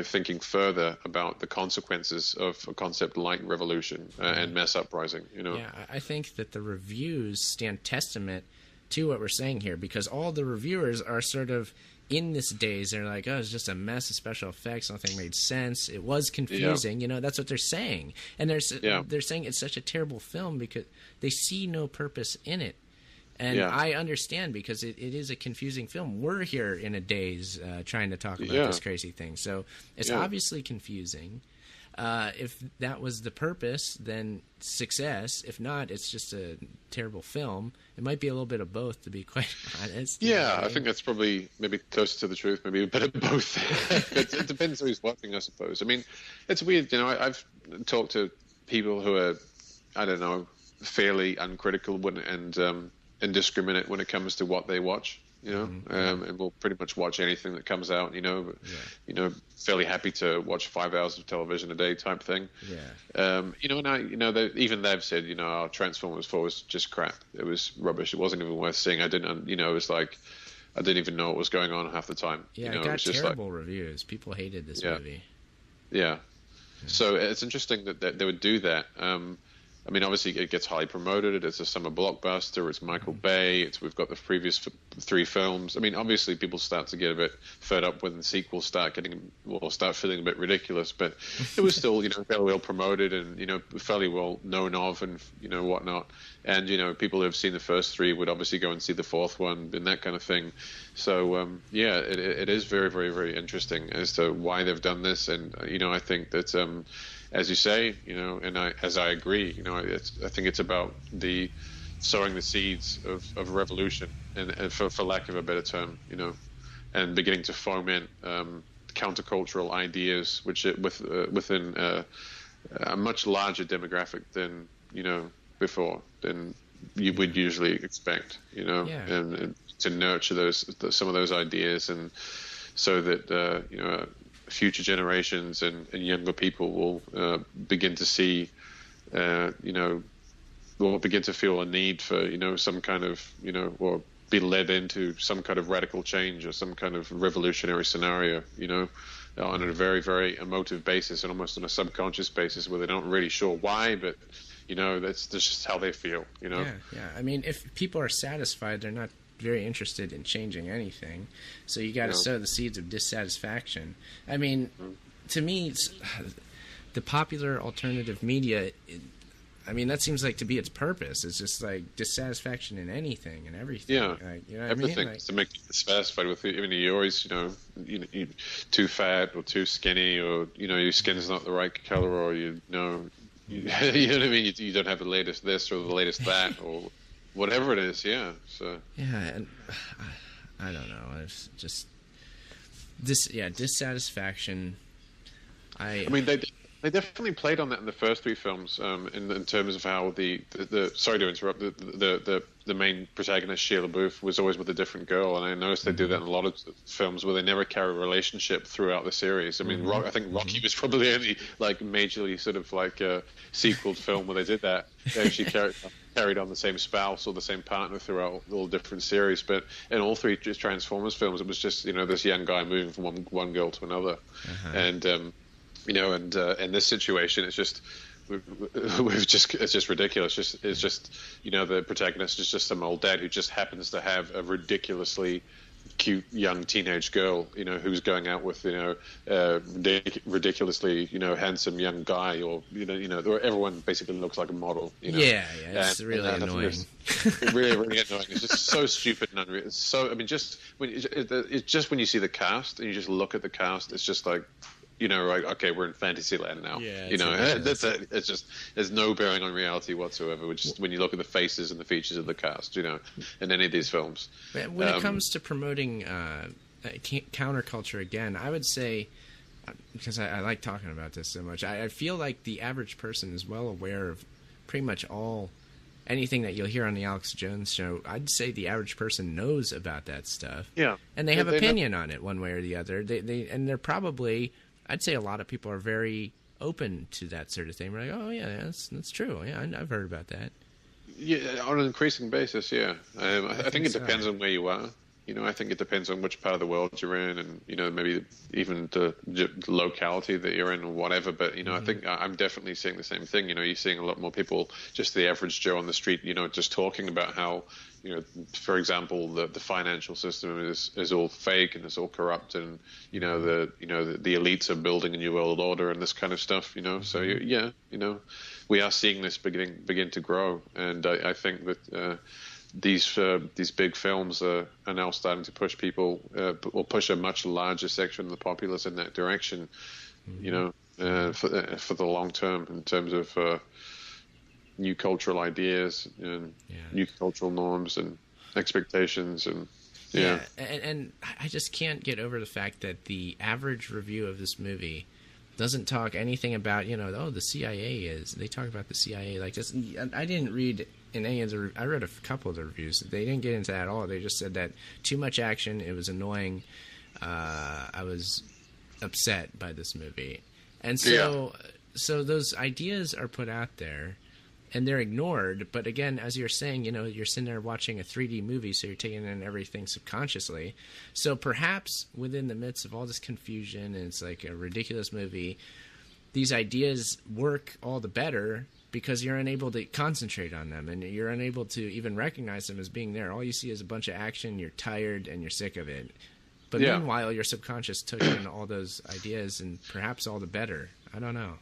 thinking further about the consequences of a concept like revolution and mass uprising. Yeah, I think that the reviews stand testament to what we're saying here, because all the reviewers are sort of in this daze. They're like, oh, it's just a mess of special effects, nothing made sense, it was confusing. That's what they're saying, and they're saying it's such a terrible film because they see no purpose in it. And I understand, because it is a confusing film. We're here in a daze trying to talk about this crazy thing, so it's obviously confusing. If that was the purpose, then success. If not, it's just a terrible film. It might be a little bit of both, to be quite honest. Yeah, I think that's probably maybe closer to the truth, maybe a bit of both. It depends who's watching, I suppose. I mean, it's weird. I've talked to people who are, I don't know, fairly uncritical and indiscriminate when it comes to what they watch. And we'll pretty much watch anything that comes out, fairly happy to watch 5 hours of television a day type thing. And even they've said, our Transformers 4 was just crap. It was rubbish. It wasn't even worth seeing. I didn't, it was like, I didn't even know what was going on half the time. Yeah, it got terrible reviews. People hated this movie. Yeah. So it's interesting that they would do that. I mean, obviously, it gets highly promoted. It's a summer blockbuster. It's Michael Bay. We've got the previous 3 films. I mean, obviously, people start to get a bit fed up when the sequels start feeling a bit ridiculous. But it was still, fairly well promoted and fairly well known of, and whatnot. And people who have seen the first 3 would obviously go and see the 4th one and that kind of thing. So it is very, very, very interesting as to why they've done this. And I think that. As you say, and I agree, I think it's about the sowing the seeds of revolution, and for lack of a better term, and beginning to foment countercultural ideas, which within a much larger demographic than before than you would usually expect, and to nurture some of those ideas, and so that future generations and younger people will begin to see, will begin to feel a need for, some kind of, or be led into some kind of radical change or some kind of revolutionary scenario, on a very, very emotive basis and almost on a subconscious basis where they're not really sure why, but, that's just how they feel, Yeah. I mean, if people are satisfied, they're not very interested in changing anything, so you got to sow the seeds of dissatisfaction. I mean, to me, the popular alternative media, that seems like to be its purpose. It's just like dissatisfaction in anything and everything. Yeah, everything to make you dissatisfied with it. You're always, you too fat or too skinny, or your skin's not the right color, or you know what I mean. You don't have the latest this or the latest that, or whatever it is, So and I don't know. It's just dissatisfaction. I mean, They definitely played on that in the first three films, in terms of how the sorry to interrupt, the main protagonist, Sheila Booth, was always with a different girl, and I noticed they do that in a lot of films where they never carry a relationship throughout the series. I mean, I think Rocky was probably the only like majorly sort of like a sequel film where they did that. They actually carried on the same spouse or the same partner throughout all different series, but in all three Transformers films, it was just this young guy moving from one girl to another, and. In this situation, it's just it's just ridiculous. It's just the protagonist is just some old dad who just happens to have a ridiculously cute young teenage girl, who's going out with ridiculously handsome young guy, or or everyone basically looks like a model. Yeah, it's really annoying. Really, really annoying. It's just so stupid and unreal. It's so it's just when you see the cast and you just look at the cast, it's just like. Right? Okay, we're in Fantasyland now. Yeah, that's it. It's just there's no bearing on reality whatsoever. Which is when you look at the faces and the features of the cast, in any of these films. When it comes to promoting counterculture, again, I would say, because I like talking about this so much, I feel like the average person is well aware of pretty much anything that you'll hear on the Alex Jones show. I'd say the average person knows about that stuff. Yeah, and they have opinion on it one way or the other. And they're probably. I'd say a lot of people are very open to that sort of thing. We're like, oh yeah, that's true. Yeah, I've heard about that. Yeah, on an increasing basis. Yeah, I think it depends on where you are. I think it depends on which part of the world you're in, and maybe even the locality that you're in or whatever. But I think I'm definitely seeing the same thing. You're seeing a lot more people, just the average Joe on the street, just talking about how. For example, the financial system is all fake and it's all corrupt, and the elites are building a new world order and this kind of stuff. So we are seeing this begin to grow, and I think that these big films are now starting to push people or push a much larger section of the populace in that direction. For the long term, in terms of. New cultural ideas and new cultural norms and expectations and and I just can't get over the fact that the average review of this movie doesn't talk anything about the CIA they talk about the CIA like this. I didn't read in any of the I read a couple of the reviews. They didn't get into that at all. They just said that too much action, it was annoying, I was upset by this movie, and so those ideas are put out there and they're ignored. But again, as you're saying, you're sitting there watching a 3D movie, so you're taking in everything subconsciously. So perhaps within the midst of all this confusion, and it's like a ridiculous movie, these ideas work all the better because you're unable to concentrate on them, and you're unable to even recognize them as being there. All you see is a bunch of action, you're tired, and you're sick of it. But meanwhile, your subconscious took in all those ideas, and perhaps all the better. I don't know.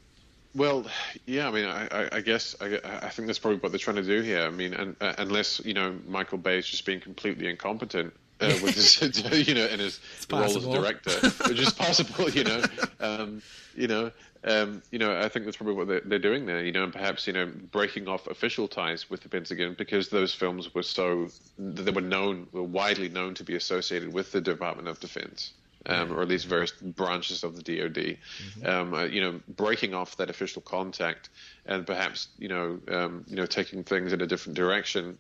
Well, yeah, I mean, I guess I think that's probably what they're trying to do here. I mean, unless Michael Bay is just being completely incompetent with his in his role as director, which is possible. I think that's probably what they're doing there. And perhaps breaking off official ties with the Pentagon, because those films were were widely known to be associated with the Department of Defense. Or at least various branches of the DoD, breaking off that official contact and perhaps, taking things in a different direction,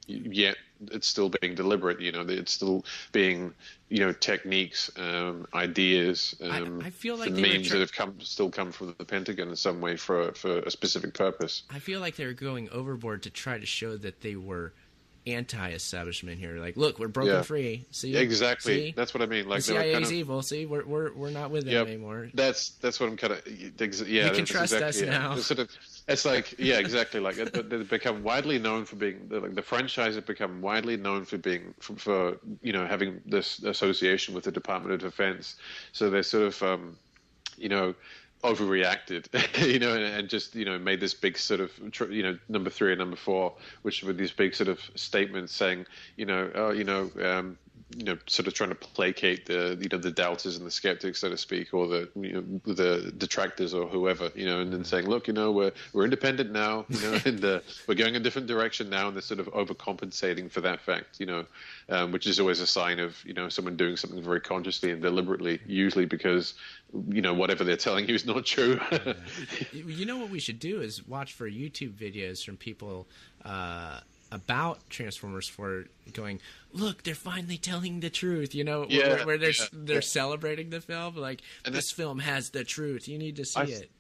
yet it's still being deliberate, it's still being, techniques, ideas, I feel like memes that have still come from the Pentagon in some way for a specific purpose. I feel like they were going overboard to try to show that they were anti-establishment here. Like, look, we're broken free. See, exactly. See? That's what I mean. Like, the CIA's evil. See, we're not with them anymore. That's what I'm kind of. You can trust us now. It's like, exactly. Like, they become widely known for being the franchise have become widely known for being for having this association with the Department of Defense. So they're sort of overreacted, and just made this big sort of number 3 and number 4, which were these big sort of statements saying sort of trying to placate the doubters and the skeptics, so to speak, or the detractors or whoever, and then saying, look, we're independent now, and we're going a different direction now, and they're sort of overcompensating for that fact, which is always a sign of someone doing something very consciously and deliberately, usually because whatever they're telling you is not true. What we should do is watch for YouTube videos from people about Transformers 4 going, look, they're finally telling the truth, where they're celebrating the film, like, and this film has the truth, you need to see it.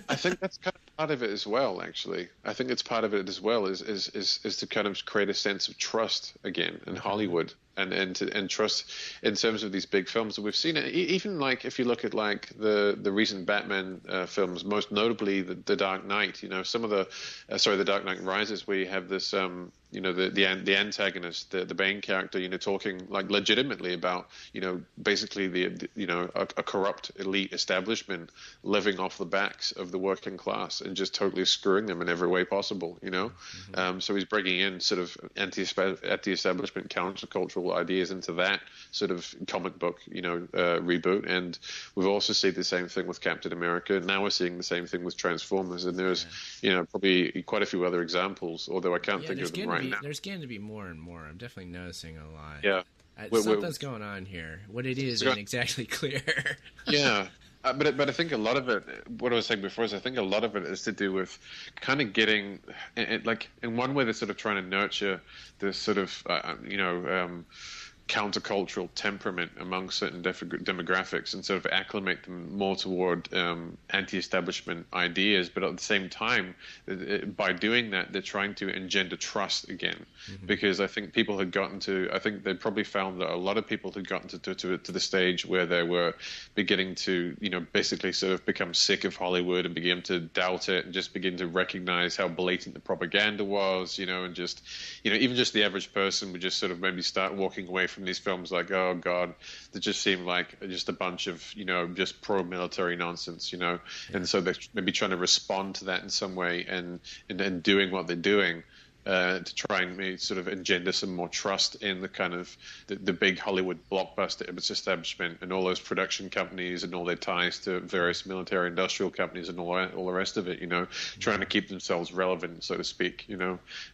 I think that's kind of part of it as well, actually. I think it's part of it as well, is to kind of create a sense of trust again in Hollywood, and trust in terms of these big films that we've seen. Even like if you look at like the recent Batman films, most notably the Dark Knight. Some of the Dark Knight Rises, where you have this the antagonist, the Bane character, talking like legitimately about basically a corrupt elite establishment living off the backs of the working class and just totally screwing them in every way possible. So he's bringing in sort of anti-establishment countercultural ideas into that sort of comic book reboot. And we've also seen the same thing with Captain America. Now we're seeing the same thing with Transformers, and there's probably quite a few other examples, although I can't think of them right now. There's going to be more and more. I'm definitely noticing a lot. Yeah. Something's going on here. What it is isn't exactly clear. Yeah. But I think a lot of it, what I was saying before, is I think a lot of it is to do with kind of getting, like, in one way they're sort of trying to nurture this sort of, countercultural temperament among certain demographics and sort of acclimate them more toward anti-establishment ideas. But at the same time, by doing that, they're trying to engender trust again. Because I think people had gotten to, I think they probably found that a lot of people had gotten to the stage where they were beginning to, basically sort of become sick of Hollywood and begin to doubt it and just begin to recognize how blatant the propaganda was, and just, even just the average person would just sort of maybe start walking away from these films like, oh God, they just seem like just a bunch of, just pro-military nonsense, and so they're maybe trying to respond to that in some way and doing what they're doing. To try and sort of engender some more trust in the kind of the big Hollywood blockbuster establishment and all those production companies and all their ties to various military industrial companies and all the rest of it, trying to keep themselves relevant, so to speak,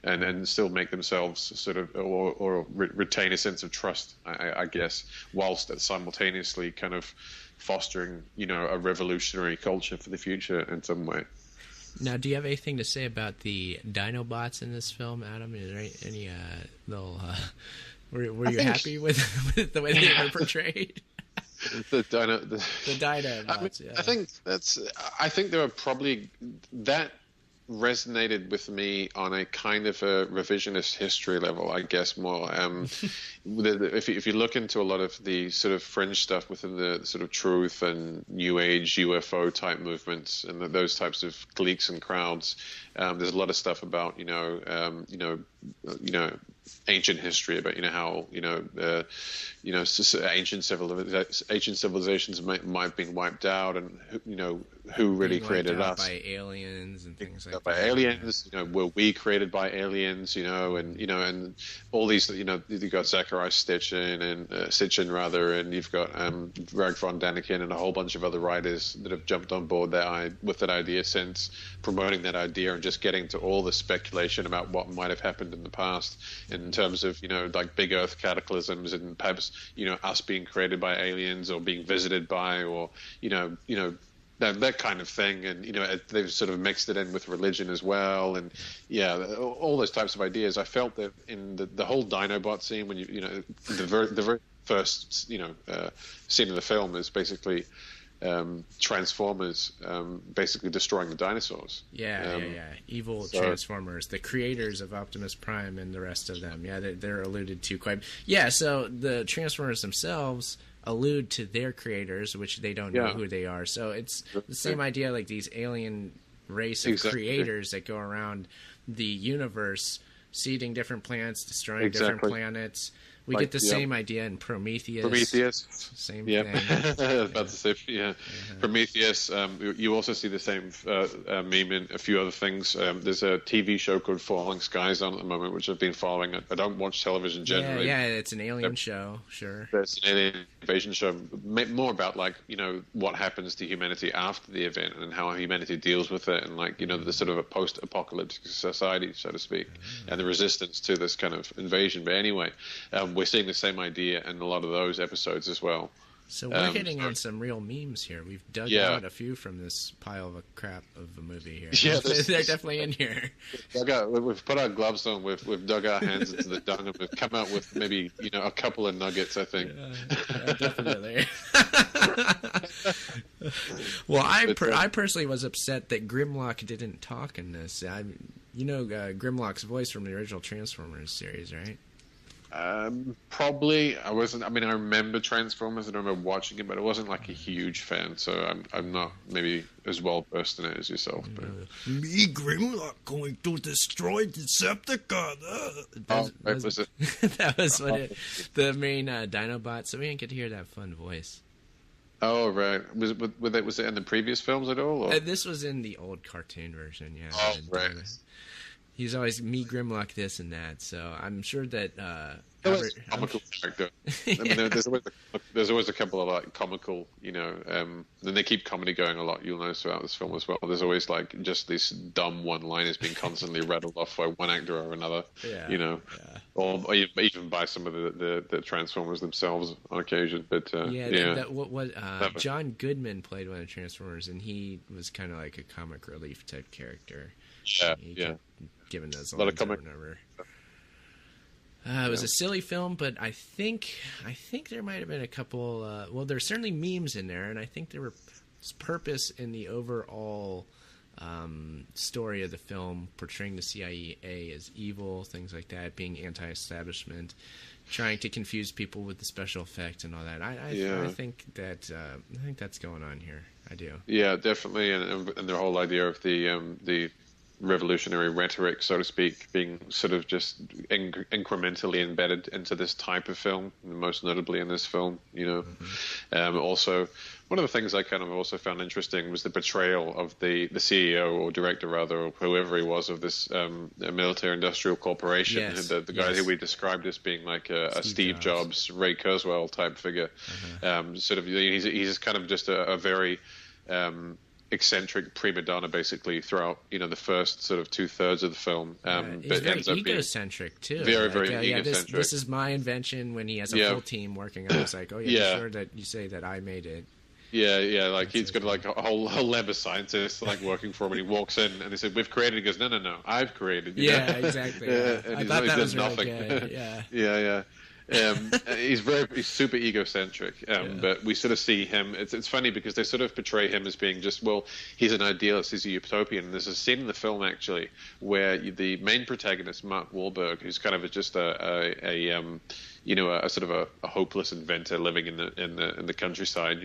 and still make themselves sort of or retain a sense of trust, I guess, whilst simultaneously kind of fostering, a revolutionary culture for the future in some way. Now, do you have anything to say about the Dinobots in this film, Adam? Is there any little? Were you happy with the way they were portrayed? The Dinobots. I think there were probably that resonated with me on a kind of a revisionist history level, I guess, more. If you look into a lot of the sort of fringe stuff within the sort of truth and new age UFO type movements and those types of cliques and crowds, there's a lot of stuff about ancient history, about how ancient civilizations might have been wiped out, and who really created us by aliens and things like that. By aliens, were we created by aliens? And all these, you've got Zachariah Sitchin and you've got Rag von Daniken and a whole bunch of other writers that have jumped on board with that idea since, promoting that idea and just getting to all the speculation about what might have happened in the past in terms of like big Earth cataclysms and perhaps us being created by aliens or being visited by, or that kind of thing. And they've sort of mixed it in with religion as well, and all those types of ideas. I felt that in the whole Dinobot scene, when the very first scene of the film is basically Transformers basically destroying the dinosaurs. Evil Transformers, the creators of Optimus Prime and the rest of them. They're alluded to quite. So the Transformers themselves allude to their creators, which they don't know who they are. So it's the same idea, like these alien race of creators that go around the universe, seeding different planets, destroying different planets. We get the same idea in Prometheus. Same yeah. thing. I was about to say, yeah. Prometheus. You also see the same meme in a few other things. There's a TV show called Falling Skies on at the moment, which I've been following. I don't watch television generally. Yeah, it's an alien show, sure. It's an alien invasion show, more about like, what happens to humanity after the event and how humanity deals with it, and like, the sort of a post-apocalyptic society, so to speak, and the resistance to this kind of invasion. But anyway, we're seeing the same idea in a lot of those episodes as well. So we're hitting on some real memes here. We've dug out a few from this pile of crap of a movie here. Yeah, they're definitely in here. We've put our gloves on. We've dug our hands into the dung, and we've come out with maybe a couple of nuggets. I think. Yeah, definitely. Well, I personally was upset that Grimlock didn't talk in this. Grimlock's voice from the original Transformers series, right? Probably. I wasn't. I mean, I remember Transformers. I remember watching it, but I wasn't like a huge fan. So I'm not maybe as well versed in it as yourself. But. Me, Grimlock, going to destroy Decepticon. Was it? That was the main Dinobot. So we didn't get to hear that fun voice. Oh right. Was it in the previous films at all? Or? This was in the old cartoon version. Yeah. Oh right. He's always me Grimlock this and that, so I'm sure that comical character. I mean, there's always a couple of like comical, then they keep comedy going a lot. You'll notice throughout this film as well. There's always like just these dumb one-liners being constantly rattled off by one actor or another. Or even by some of the Transformers themselves on occasion. But John Goodman played one of the Transformers, and he was kind of like a comic relief type character. Yeah. Given those a lot of comic. It was a silly film, but I think there might have been a couple. There's certainly memes in there, and I think there was purpose in the overall story of the film, portraying the CIA as evil, things like that, being anti-establishment, trying to confuse people with the special effects and all that. I think that's going on here. I do. Yeah, definitely, and the whole idea of the revolutionary rhetoric, so to speak, being sort of just incrementally embedded into this type of film, most notably in this film. Also, one of the things I kind of also found interesting was the portrayal of the CEO or director, rather, or whoever he was, of this military-industrial corporation. Yes. The guy who we described as being like a Steve Jobs, Ray Kurzweil type figure. He's kind of just a very eccentric prima donna basically throughout the first sort of 2/3 of the film, but very ends up egocentric too. Very egocentric. This is my invention. When he has a full team working on it, it's like, be sure that you say that I made it. Like he's got like a whole lab of scientists like working for him, and he walks in and they say, "We've created." He goes, "No, I've created." Exactly. And I thought that was really good. Yeah. He's super egocentric, but we sort of see him. It's funny because they sort of portray him as being just, he's an idealist, he's a utopian. And there's a scene in the film actually where the main protagonist, Mark Wahlberg, who's kind of just a sort of a hopeless inventor living in the countryside,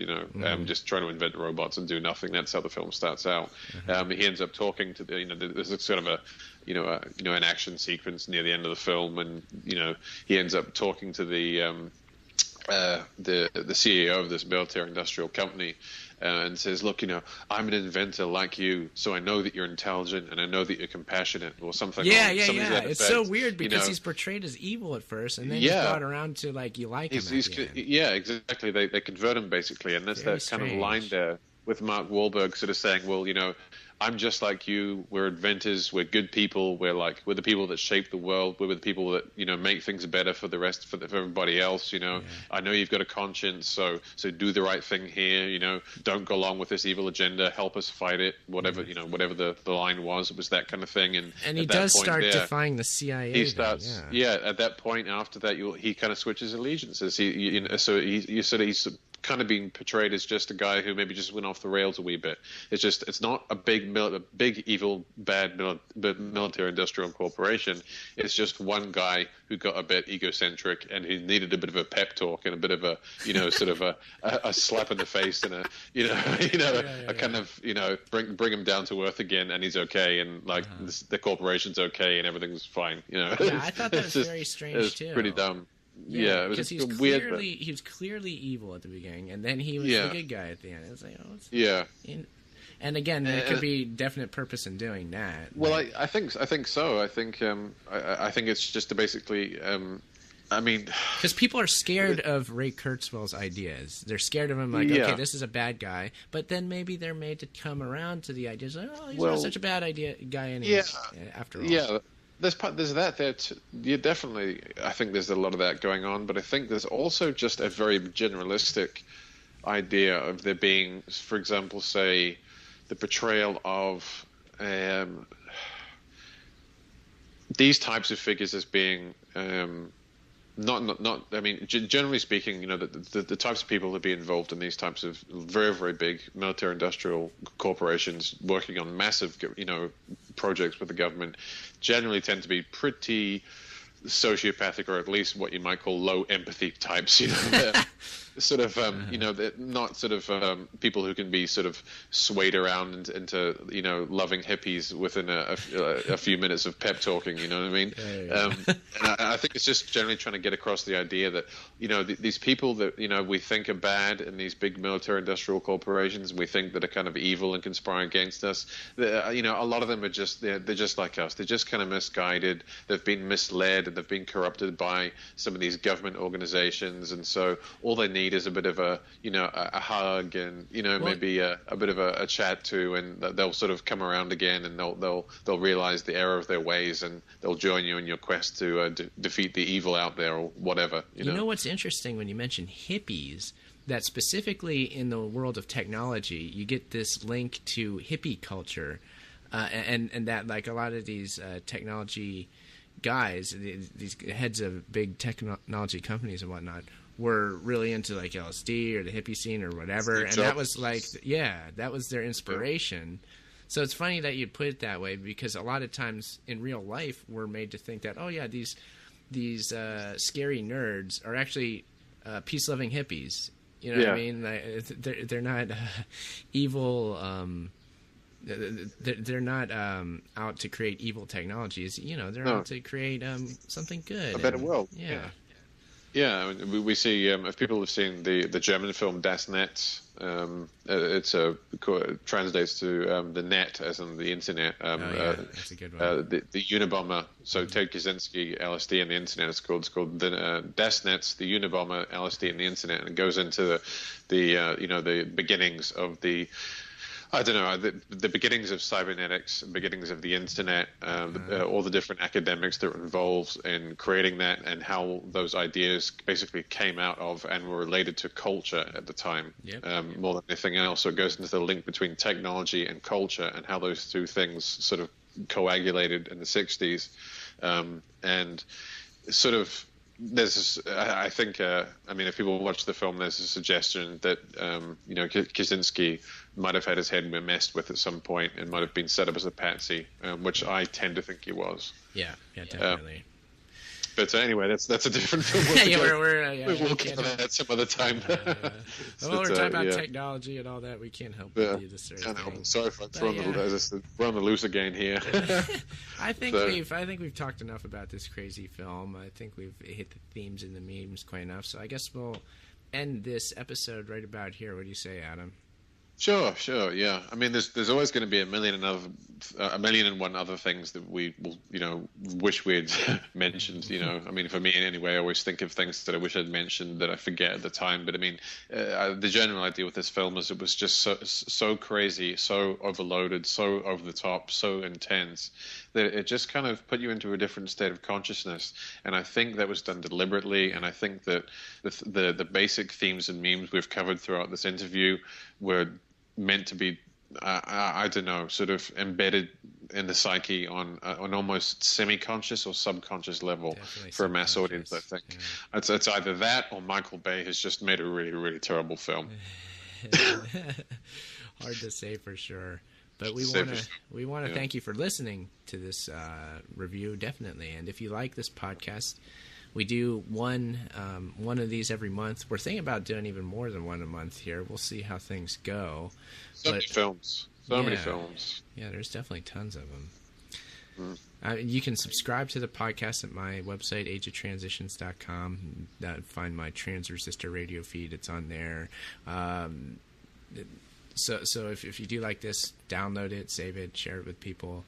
just trying to invent robots and do nothing. That's how the film starts out. He ends up talking to there's sort of an action sequence near the end of the film, and he ends up talking to the CEO of this military-industrial company, and says, "Look, I'm an inventor like you, so I know that you're intelligent and I know that you're compassionate," or something. Yeah. It's so weird because he's portrayed as evil at first, and then he's brought around to like you like him. Yeah, exactly. They convert him basically, and that's Very that strange. kind of line there with Mark Wahlberg sort of saying, I'm just like you. We're inventors. We're good people. We're the people that shape the world. We're the people that make things better for the rest for everybody else. I know you've got a conscience, so do the right thing here. Don't go along with this evil agenda. Help us fight it. Whatever whatever the line was, it was that kind of thing. And he does start defying the CIA. He starts. At that point, after that, he kind of switches allegiances. He's kind of being portrayed as just a guy who maybe just went off the rails a wee bit. It's not a big evil bad military industrial corporation. It's just one guy who got a bit egocentric and who needed a bit of a pep talk and a bit of a sort of a slap in the face and a kind of bring him down to earth again, and he's okay, and like the corporation's okay and everything's fine. I thought that was very strange too. Pretty dumb. yeah, it was because he's weird. he was clearly evil at the beginning, and then he was Yeah. the good guy at the end. It was like, oh, Yeah. and again, there could be definite purpose in doing that. Well, I think so. I think I think it's just to basically. I mean, because people are scared of Ray Kurzweil's ideas. They're scared of him, like, okay, this is a bad guy. But then maybe they're made to come around to the ideas. Like, oh, he's not such a bad guy anyway. After all, yeah. There's that there. Yeah, definitely. I think there's a lot of that going on. But I think there's also just a very generalistic idea of there being, for example, say, the portrayal of these types of figures as being. Not. I mean, generally speaking, you know, the types of people that be involved in these types of very, very big military-industrial corporations working on massive, you know, projects with the government, generally tend to be pretty sociopathic, or at least what you might call low empathy types. You know, sort of, you know, they're not sort of people who can be sort of swayed around into, you know, loving hippies within a few minutes of pep talking. You know what I mean? And I think it's just generally trying to get across the idea that, you know, these people that, you know, we think are bad in these big military-industrial corporations, we think that are kind of evil and conspiring against us. You know, a lot of them are just they're just like us. They're just kind of misguided. They've been misled. They've been corrupted by some of these government organizations, and so all they need is a bit of a, you know, a hug, and, you know, maybe a bit of a chat too, and they'll sort of come around again, and they'll realize the error of their ways, and they'll join you in your quest to defeat the evil out there, or whatever. You know what's interesting when you mention hippies? That specifically in the world of technology, you get this link to hippie culture, and that, like, a lot of these technology guys, these heads of big technology companies and whatnot, were really into, like, LSD or the hippie scene or whatever, and that was like, that was their inspiration. So it's funny that you put it that way, because a lot of times in real life we're made to think that, oh yeah, these scary nerds are actually peace-loving hippies. You know what I mean? Like, they're not evil. They're not out to create evil technologies. You know, they're out to create something good, a better world. Yeah. Yeah, I mean, we see, if people have seen the German film Das Netz, translates to the net, as in the internet. That's a good one. The Unabomber. So Ted Kaczynski, LSD and the internet. It's called the Das Netz, the Unabomber, LSD and the internet, and it goes into the you know, the beginnings of the. I don't know, the beginnings of cybernetics, the beginnings of the internet, all the different academics that were involved in creating that, and how those ideas basically came out of and were related to culture at the time, more than anything else. So it goes into the link between technology and culture, and how those two things sort of coagulated in the 60s. And sort of, there's, I think, I mean, if people watch the film, there's a suggestion that, you know, Kaczynski might have had his head messed with at some point, and might have been set up as a patsy, which I tend to think he was. Yeah, definitely. But anyway, that's a different film. We'll get to that some other time. Well, we're talking about technology and all that. We can't help but do this sort of thing. Sorry for throwing we're on the loose again here. I think we've talked enough about this crazy film. I think we've hit the themes and the memes quite enough. So I guess we'll end this episode right about here. What do you say, Adam? Sure, yeah. I mean, there's always going to be a million and one other things that we will, you know, wish we'd mentioned. You know, I mean, for me anyway, I always think of things that I wish I'd mentioned that I forget at the time. But I mean, the general idea with this film is it was just so crazy, so overloaded, so over the top, so intense, that it just kind of put you into a different state of consciousness. And I think that was done deliberately. And I think that the basic themes and memes we've covered throughout this interview were meant to be, I don't know, sort of embedded in the psyche on almost semi-conscious or subconscious level. Definitely for a mass audience, I think. Yeah. It's either that or Michael Bay has just made a really, really terrible film. Hard to say for sure. But we want to thank you for listening to this review, definitely. And if you like this podcast, we do one of these every month. We're thinking about doing even more than one a month here. We'll see how things go. So many films. So many films. Yeah, there's definitely tons of them. You can subscribe to the podcast at my website, ageoftransitions.com. Find my Trans Resistor radio feed. It's on there. So if you do like this, download it, save it, share it with people.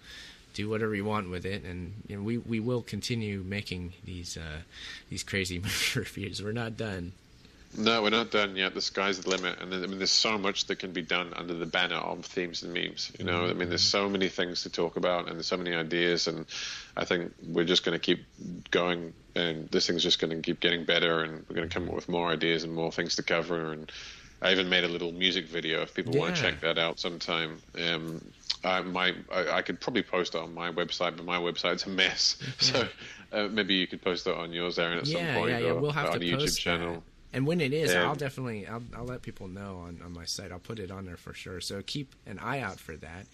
Do whatever you want with it, and we will continue making these crazy movie reviews. We're not done. No, we're not done yet. The sky's the limit, and there's so much that can be done under the banner of themes and memes. There's so many things to talk about, and there's so many ideas, and I think we're just going to keep going, and this thing's just going to keep getting better, and we're going to come up with more ideas and more things to cover. And I even made a little music video if people want to check that out sometime. I could probably post it on my website, but my website's a mess. So maybe you could post it on yours, Aaron, at some point. Yeah, we'll have on to a post YouTube channel. That. And when it is, I'll definitely I'll let people know on my site. I'll put it on there for sure. So keep an eye out for that.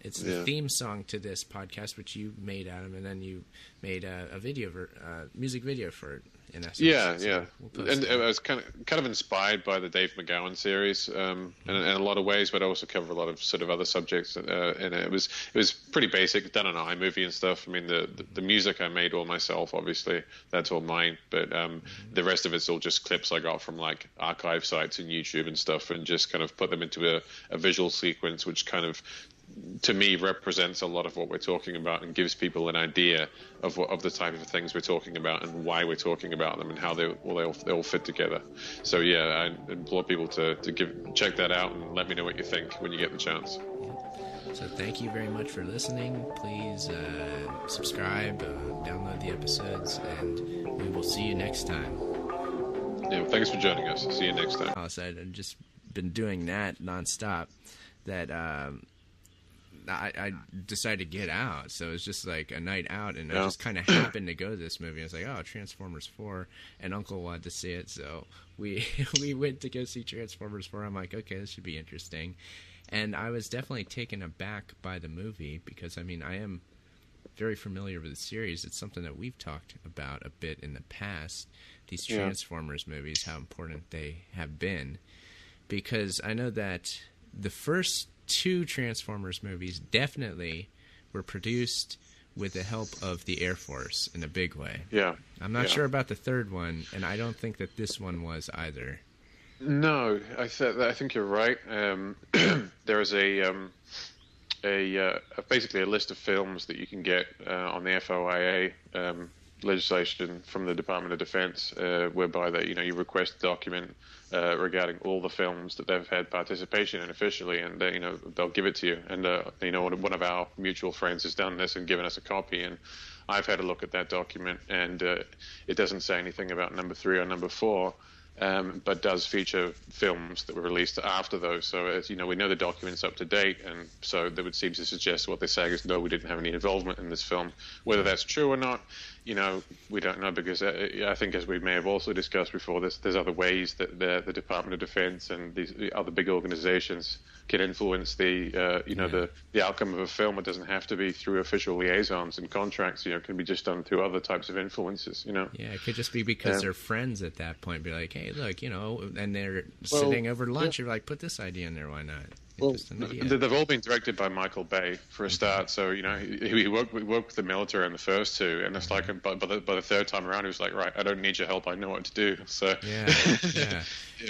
It's the theme song to this podcast, which you made, Adam, and then you made a music video for it. In essence. Yeah. And it was kind of inspired by the Dave McGowan series in a lot of ways, but I also cover a lot of sort of other subjects in it. It was pretty basic, done on iMovie and stuff. I mean, the music I made all myself, obviously, that's all mine. But the rest of it's all just clips I got from like archive sites and YouTube and stuff, and just kind of put them into a visual sequence, which kind of, to me, represents a lot of what we're talking about and gives people an idea of the type of things we're talking about and why we're talking about them and how they all fit together. So I implore people to check that out and let me know what you think when you get the chance. So thank you very much for listening. Please subscribe, download the episodes, and we will see you next time. Yeah, thanks for joining us. See you next time. I've just been doing that nonstop. That I decided to get out, so it was just like a night out, and I just kind of happened to go to this movie. I was like, oh, Transformers 4, and Uncle wanted to see it, so we went to go see Transformers 4. I'm like, okay, this should be interesting. And I was definitely taken aback by the movie, because, I mean, I am very familiar with the series. It's something that we've talked about a bit in the past, these Transformers movies, how important they have been. Because I know that the first two Transformers movies definitely were produced with the help of the Air Force in a big way. Yeah. I'm not sure about the third one, and I don't think that this one was either. No, I think you're right. There is basically a list of films that you can get on the FOIA legislation from the Department of Defense, whereby you request a document regarding all the films that they've had participation in officially, and they'll give it to you. And one of our mutual friends has done this and given us a copy, and I've had a look at that document, and it doesn't say anything about number 3 or number 4. But does feature films that were released after those. So, as we know the document's up to date, and so that would seem to suggest what they're saying is, no, we didn't have any involvement in this film. Whether that's true or not, we don't know, because I think, as we may have also discussed before, there's other ways that the Department of Defense and these other big organizations can influence the outcome of a film. It doesn't have to be through official liaisons and contracts. It can be just done through other types of influences. Yeah, it could just be because they're friends at that point. Be like, hey, look, and they're sitting over lunch. You're like, put this idea in there. Why not? Well, they've all been directed by Michael Bay for a start. So he worked with the military on the first two, and it's like, by the third time around, he was like, right, I don't need your help. I know what to do. So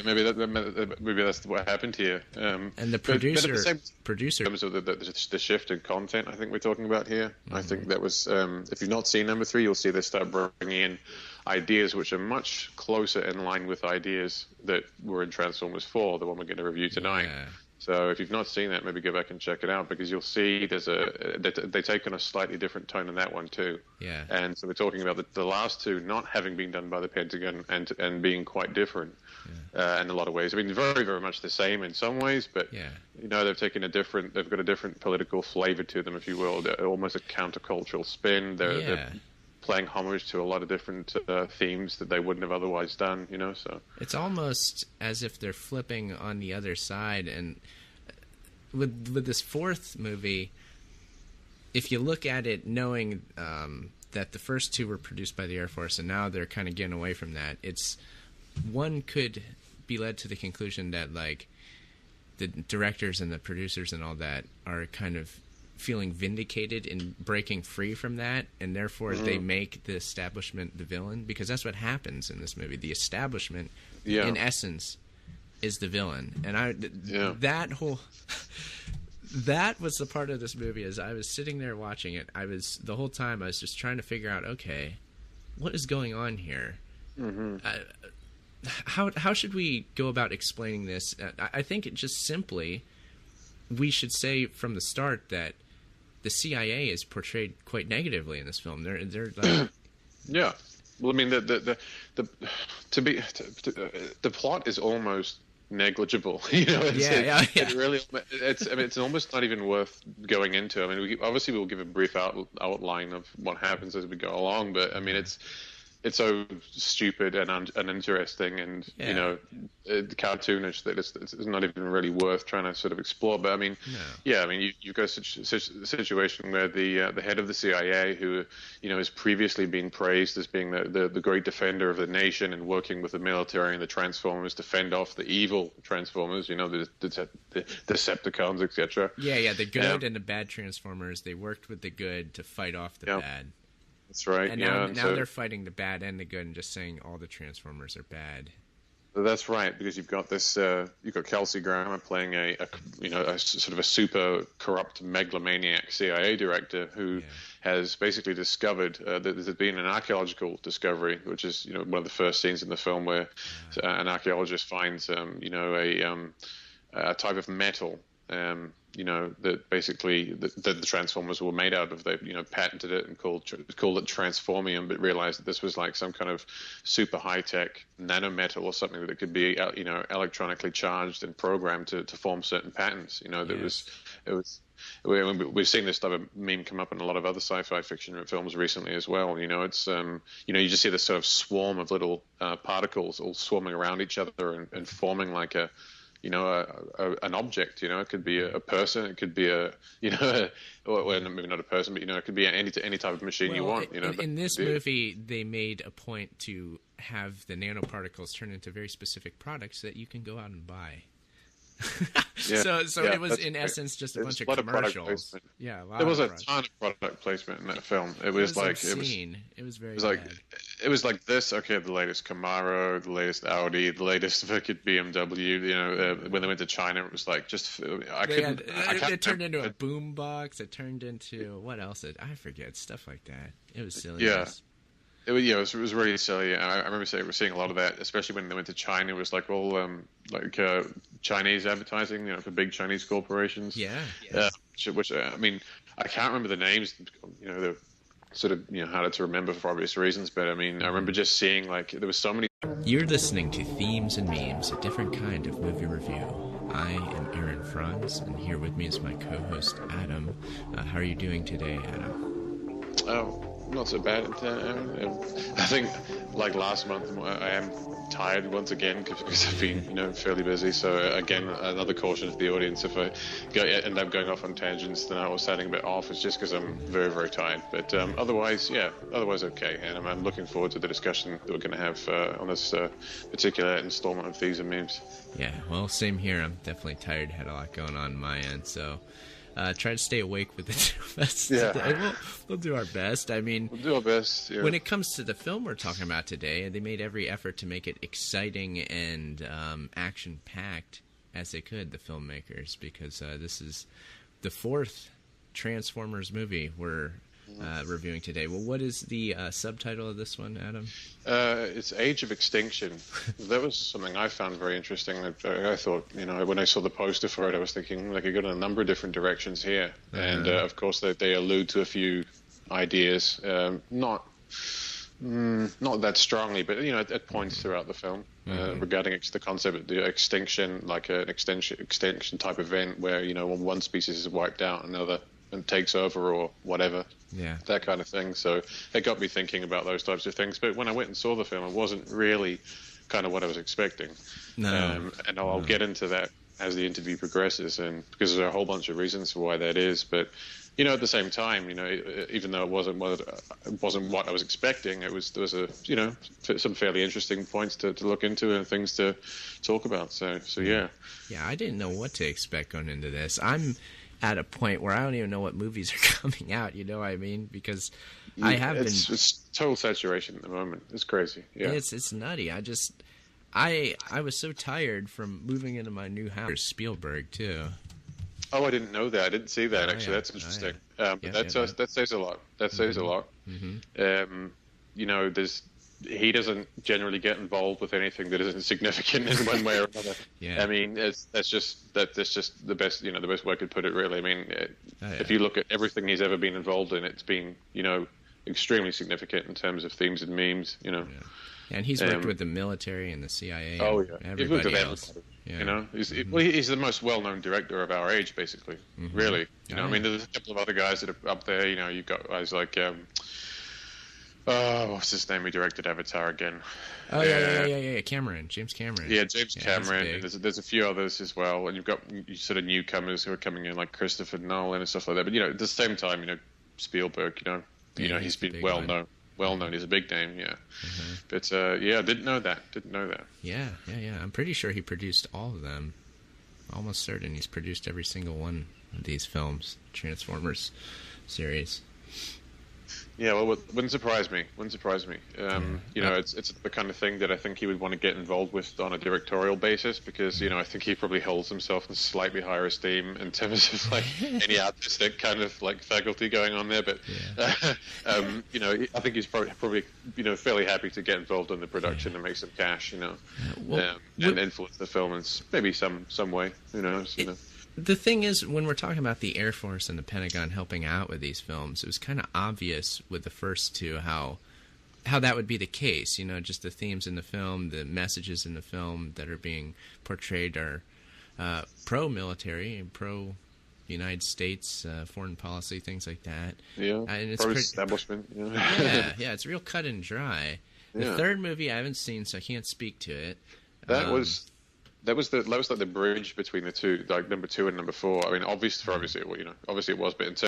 maybe that's what happened here. And the producer, in terms of the shift in content, I think we're talking about here. I think that was, if you've not seen number 3, you'll see they start bringing in ideas which are much closer in line with ideas that were in Transformers 4, the one we're going to review tonight. So if you've not seen that, maybe go back and check it out, because you'll see they take on a slightly different tone in that one too. Yeah. And so we're talking about the last two not having been done by the Pentagon and being quite different in a lot of ways. I mean, very, very much the same in some ways, but they've taken they've got a different political flavor to them, if you will. They're almost a countercultural spin. They're playing homage to a lot of different themes that they wouldn't have otherwise done, so. It's almost as if they're flipping on the other side, and with this fourth movie, if you look at it knowing that the first two were produced by the Air Force and now they're kind of getting away from that, one could be led to the conclusion that, like, the directors and the producers and all that are kind of feeling vindicated in breaking free from that, and therefore they make the establishment the villain, because that's what happens in this movie. The establishment, in essence, is the villain. And that whole that was the part of this movie. As I was sitting there watching it, the whole time I was just trying to figure out, okay, what is going on here? How should we go about explaining this? I think it just simply, we should say from the start that the CIA is portrayed quite negatively in this film. They're like, yeah. Well, I mean, the plot is almost negligible. You know, it really, it's almost not even worth going into. I mean, obviously we'll give a brief outline of what happens as we go along, but I mean, it's so stupid and uninteresting and you know, cartoonish that it's not even really worth trying to sort of explore. But I mean, I mean, you've got a situation where the head of the CIA, who you know has previously been praised as being the great defender of the nation and working with the military and the Transformers to fend off the evil Transformers, you know, the Decepticons, etc. The good and the bad Transformers. They worked with the good to fight off the bad. That's right. And now they're fighting the bad and the good and just saying all the Transformers are bad. That's right, because you've got this. You've got Kelsey Grammer playing a sort of a super corrupt megalomaniac CIA director who has basically discovered that there's been an archaeological discovery, which is one of the first scenes in the film where an archaeologist finds a type of metal. That basically the Transformers were made out of. They patented it and called it Transformium, but realized that this was like some kind of super high tech nanometal or something that could be electronically charged and programmed to form certain patterns. We've seen this type of meme come up in a lot of other sci-fi fiction films recently as well. It's you just see this sort of swarm of little particles all swarming around each other and forming like an object. It could be a person, it could be well, maybe not a person, but it could be any type of machine you want. In this movie, they made a point to have the nanoparticles turn into very specific products that you can go out and buy. So it was in essence just a bunch of commercials. There was a ton of product placement in that film. It was like obscene. It was very like bad. It was like this. Okay, the latest Camaro, the latest Audi, the latest fucking BMW. When they went to China, it was like just it turned into a boom box. It turned into what else? I forget, stuff like that. It was silly. It was really silly. I remember seeing a lot of that, especially when they went to China. It was like all Chinese advertising, for big Chinese corporations. Which I mean, I can't remember the names. They're sort of harder to remember for obvious reasons. But I mean, I remember just seeing there was so many. You're listening to Themes and Memes, a different kind of movie review. I am Aaron Franz, and here with me is my co-host Adam. How are you doing today, Adam? Oh. Not so bad. I think, like last month, I am tired once again because I've been, fairly busy. So again, another caution to the audience: if I end up going off on tangents, then I was sounding a bit off. It's just because I'm very, very tired. But otherwise okay. And I'm looking forward to the discussion that we're going to have on this particular installment of Thieves and Memes. Yeah, well, same here. I'm definitely tired. Had a lot going on my end, so. Try to stay awake with the two of us today. We'll do our best. I mean, we'll do our best. Yeah. When it comes to the film we're talking about today, they made every effort to make it exciting and action-packed as they could, the filmmakers, because this is the fourth Transformers movie we're reviewing today. Well, what is the subtitle of this one, Adam? It's Age of Extinction. That was something I found very interesting. I thought, when I saw the poster for it, I was thinking, it could go in a number of different directions here. And, of course, they allude to a few ideas, not that strongly, but, at points throughout the film regarding the concept of the extinction, like an extinction type event where, when one species is wiped out, another and takes over or whatever, that kind of thing. So it got me thinking about those types of things. But when I went and saw the film, it wasn't really kind of what I was expecting. And I'll get into that as the interview progresses, and because there are a whole bunch of reasons for why that is. But at the same time, even though it wasn't what I was expecting, there was some fairly interesting points to look into and things to talk about. So yeah. Yeah, I didn't know what to expect going into this. at a point where I don't even know what movies are coming out. You know what I mean? Because I have it's total saturation at the moment. It's crazy. Yeah, it's nutty. I was so tired from moving into my new house. Spielberg too. Oh, I didn't know that. I didn't see that, Oh, actually. yeah. That's interesting. Oh, yeah. That says a lot. That says a lot. Mm-hmm. You know, he doesn't generally get involved with anything that isn't significant in one way or another. Yeah. I mean, that's just the best, the best way I could put it, really. I mean, if you look at everything he's ever been involved in, it's been, extremely significant in terms of themes and memes, Yeah. And he's worked with the military and the CIA. And oh, yeah. Everybody else. Yeah. He's the most well-known director of our age, basically. Really. I mean, there's a couple of other guys that are up there. You've got guys like, what's his name? He directed Avatar again. Oh, yeah. James Cameron. Yeah, James Cameron. And there's a few others as well. And you've got sort of newcomers who are coming in, like Christopher Nolan and stuff like that. But, at the same time, Spielberg, he's been well-known. Well-known. He's a big name, yeah. But, I didn't know that. Yeah. I'm pretty sure he produced all of them. Almost certain he's produced every single one of these films, Transformers series. Yeah, well, wouldn't surprise me. It's the kind of thing that I think he would want to get involved with on a directorial basis because, I think he probably holds himself in slightly higher esteem in terms of like any artistic kind of like faculty going on there. But, I think he's probably fairly happy to get involved in the production and make some cash, and influence the film in maybe some way. Who knows? The thing is, when we're talking about the Air Force and the Pentagon helping out with these films, it was kind of obvious with the first two how that would be the case. Just the themes in the film, the messages in the film that are being portrayed are pro-military and pro-United States foreign policy, things like that. Yeah, and it's pro-establishment. Yeah, it's real cut and dry. The third movie I haven't seen, so I can't speak to it. That was like the bridge between the two, like number 2 and number 4. I mean, obviously it was, but in terms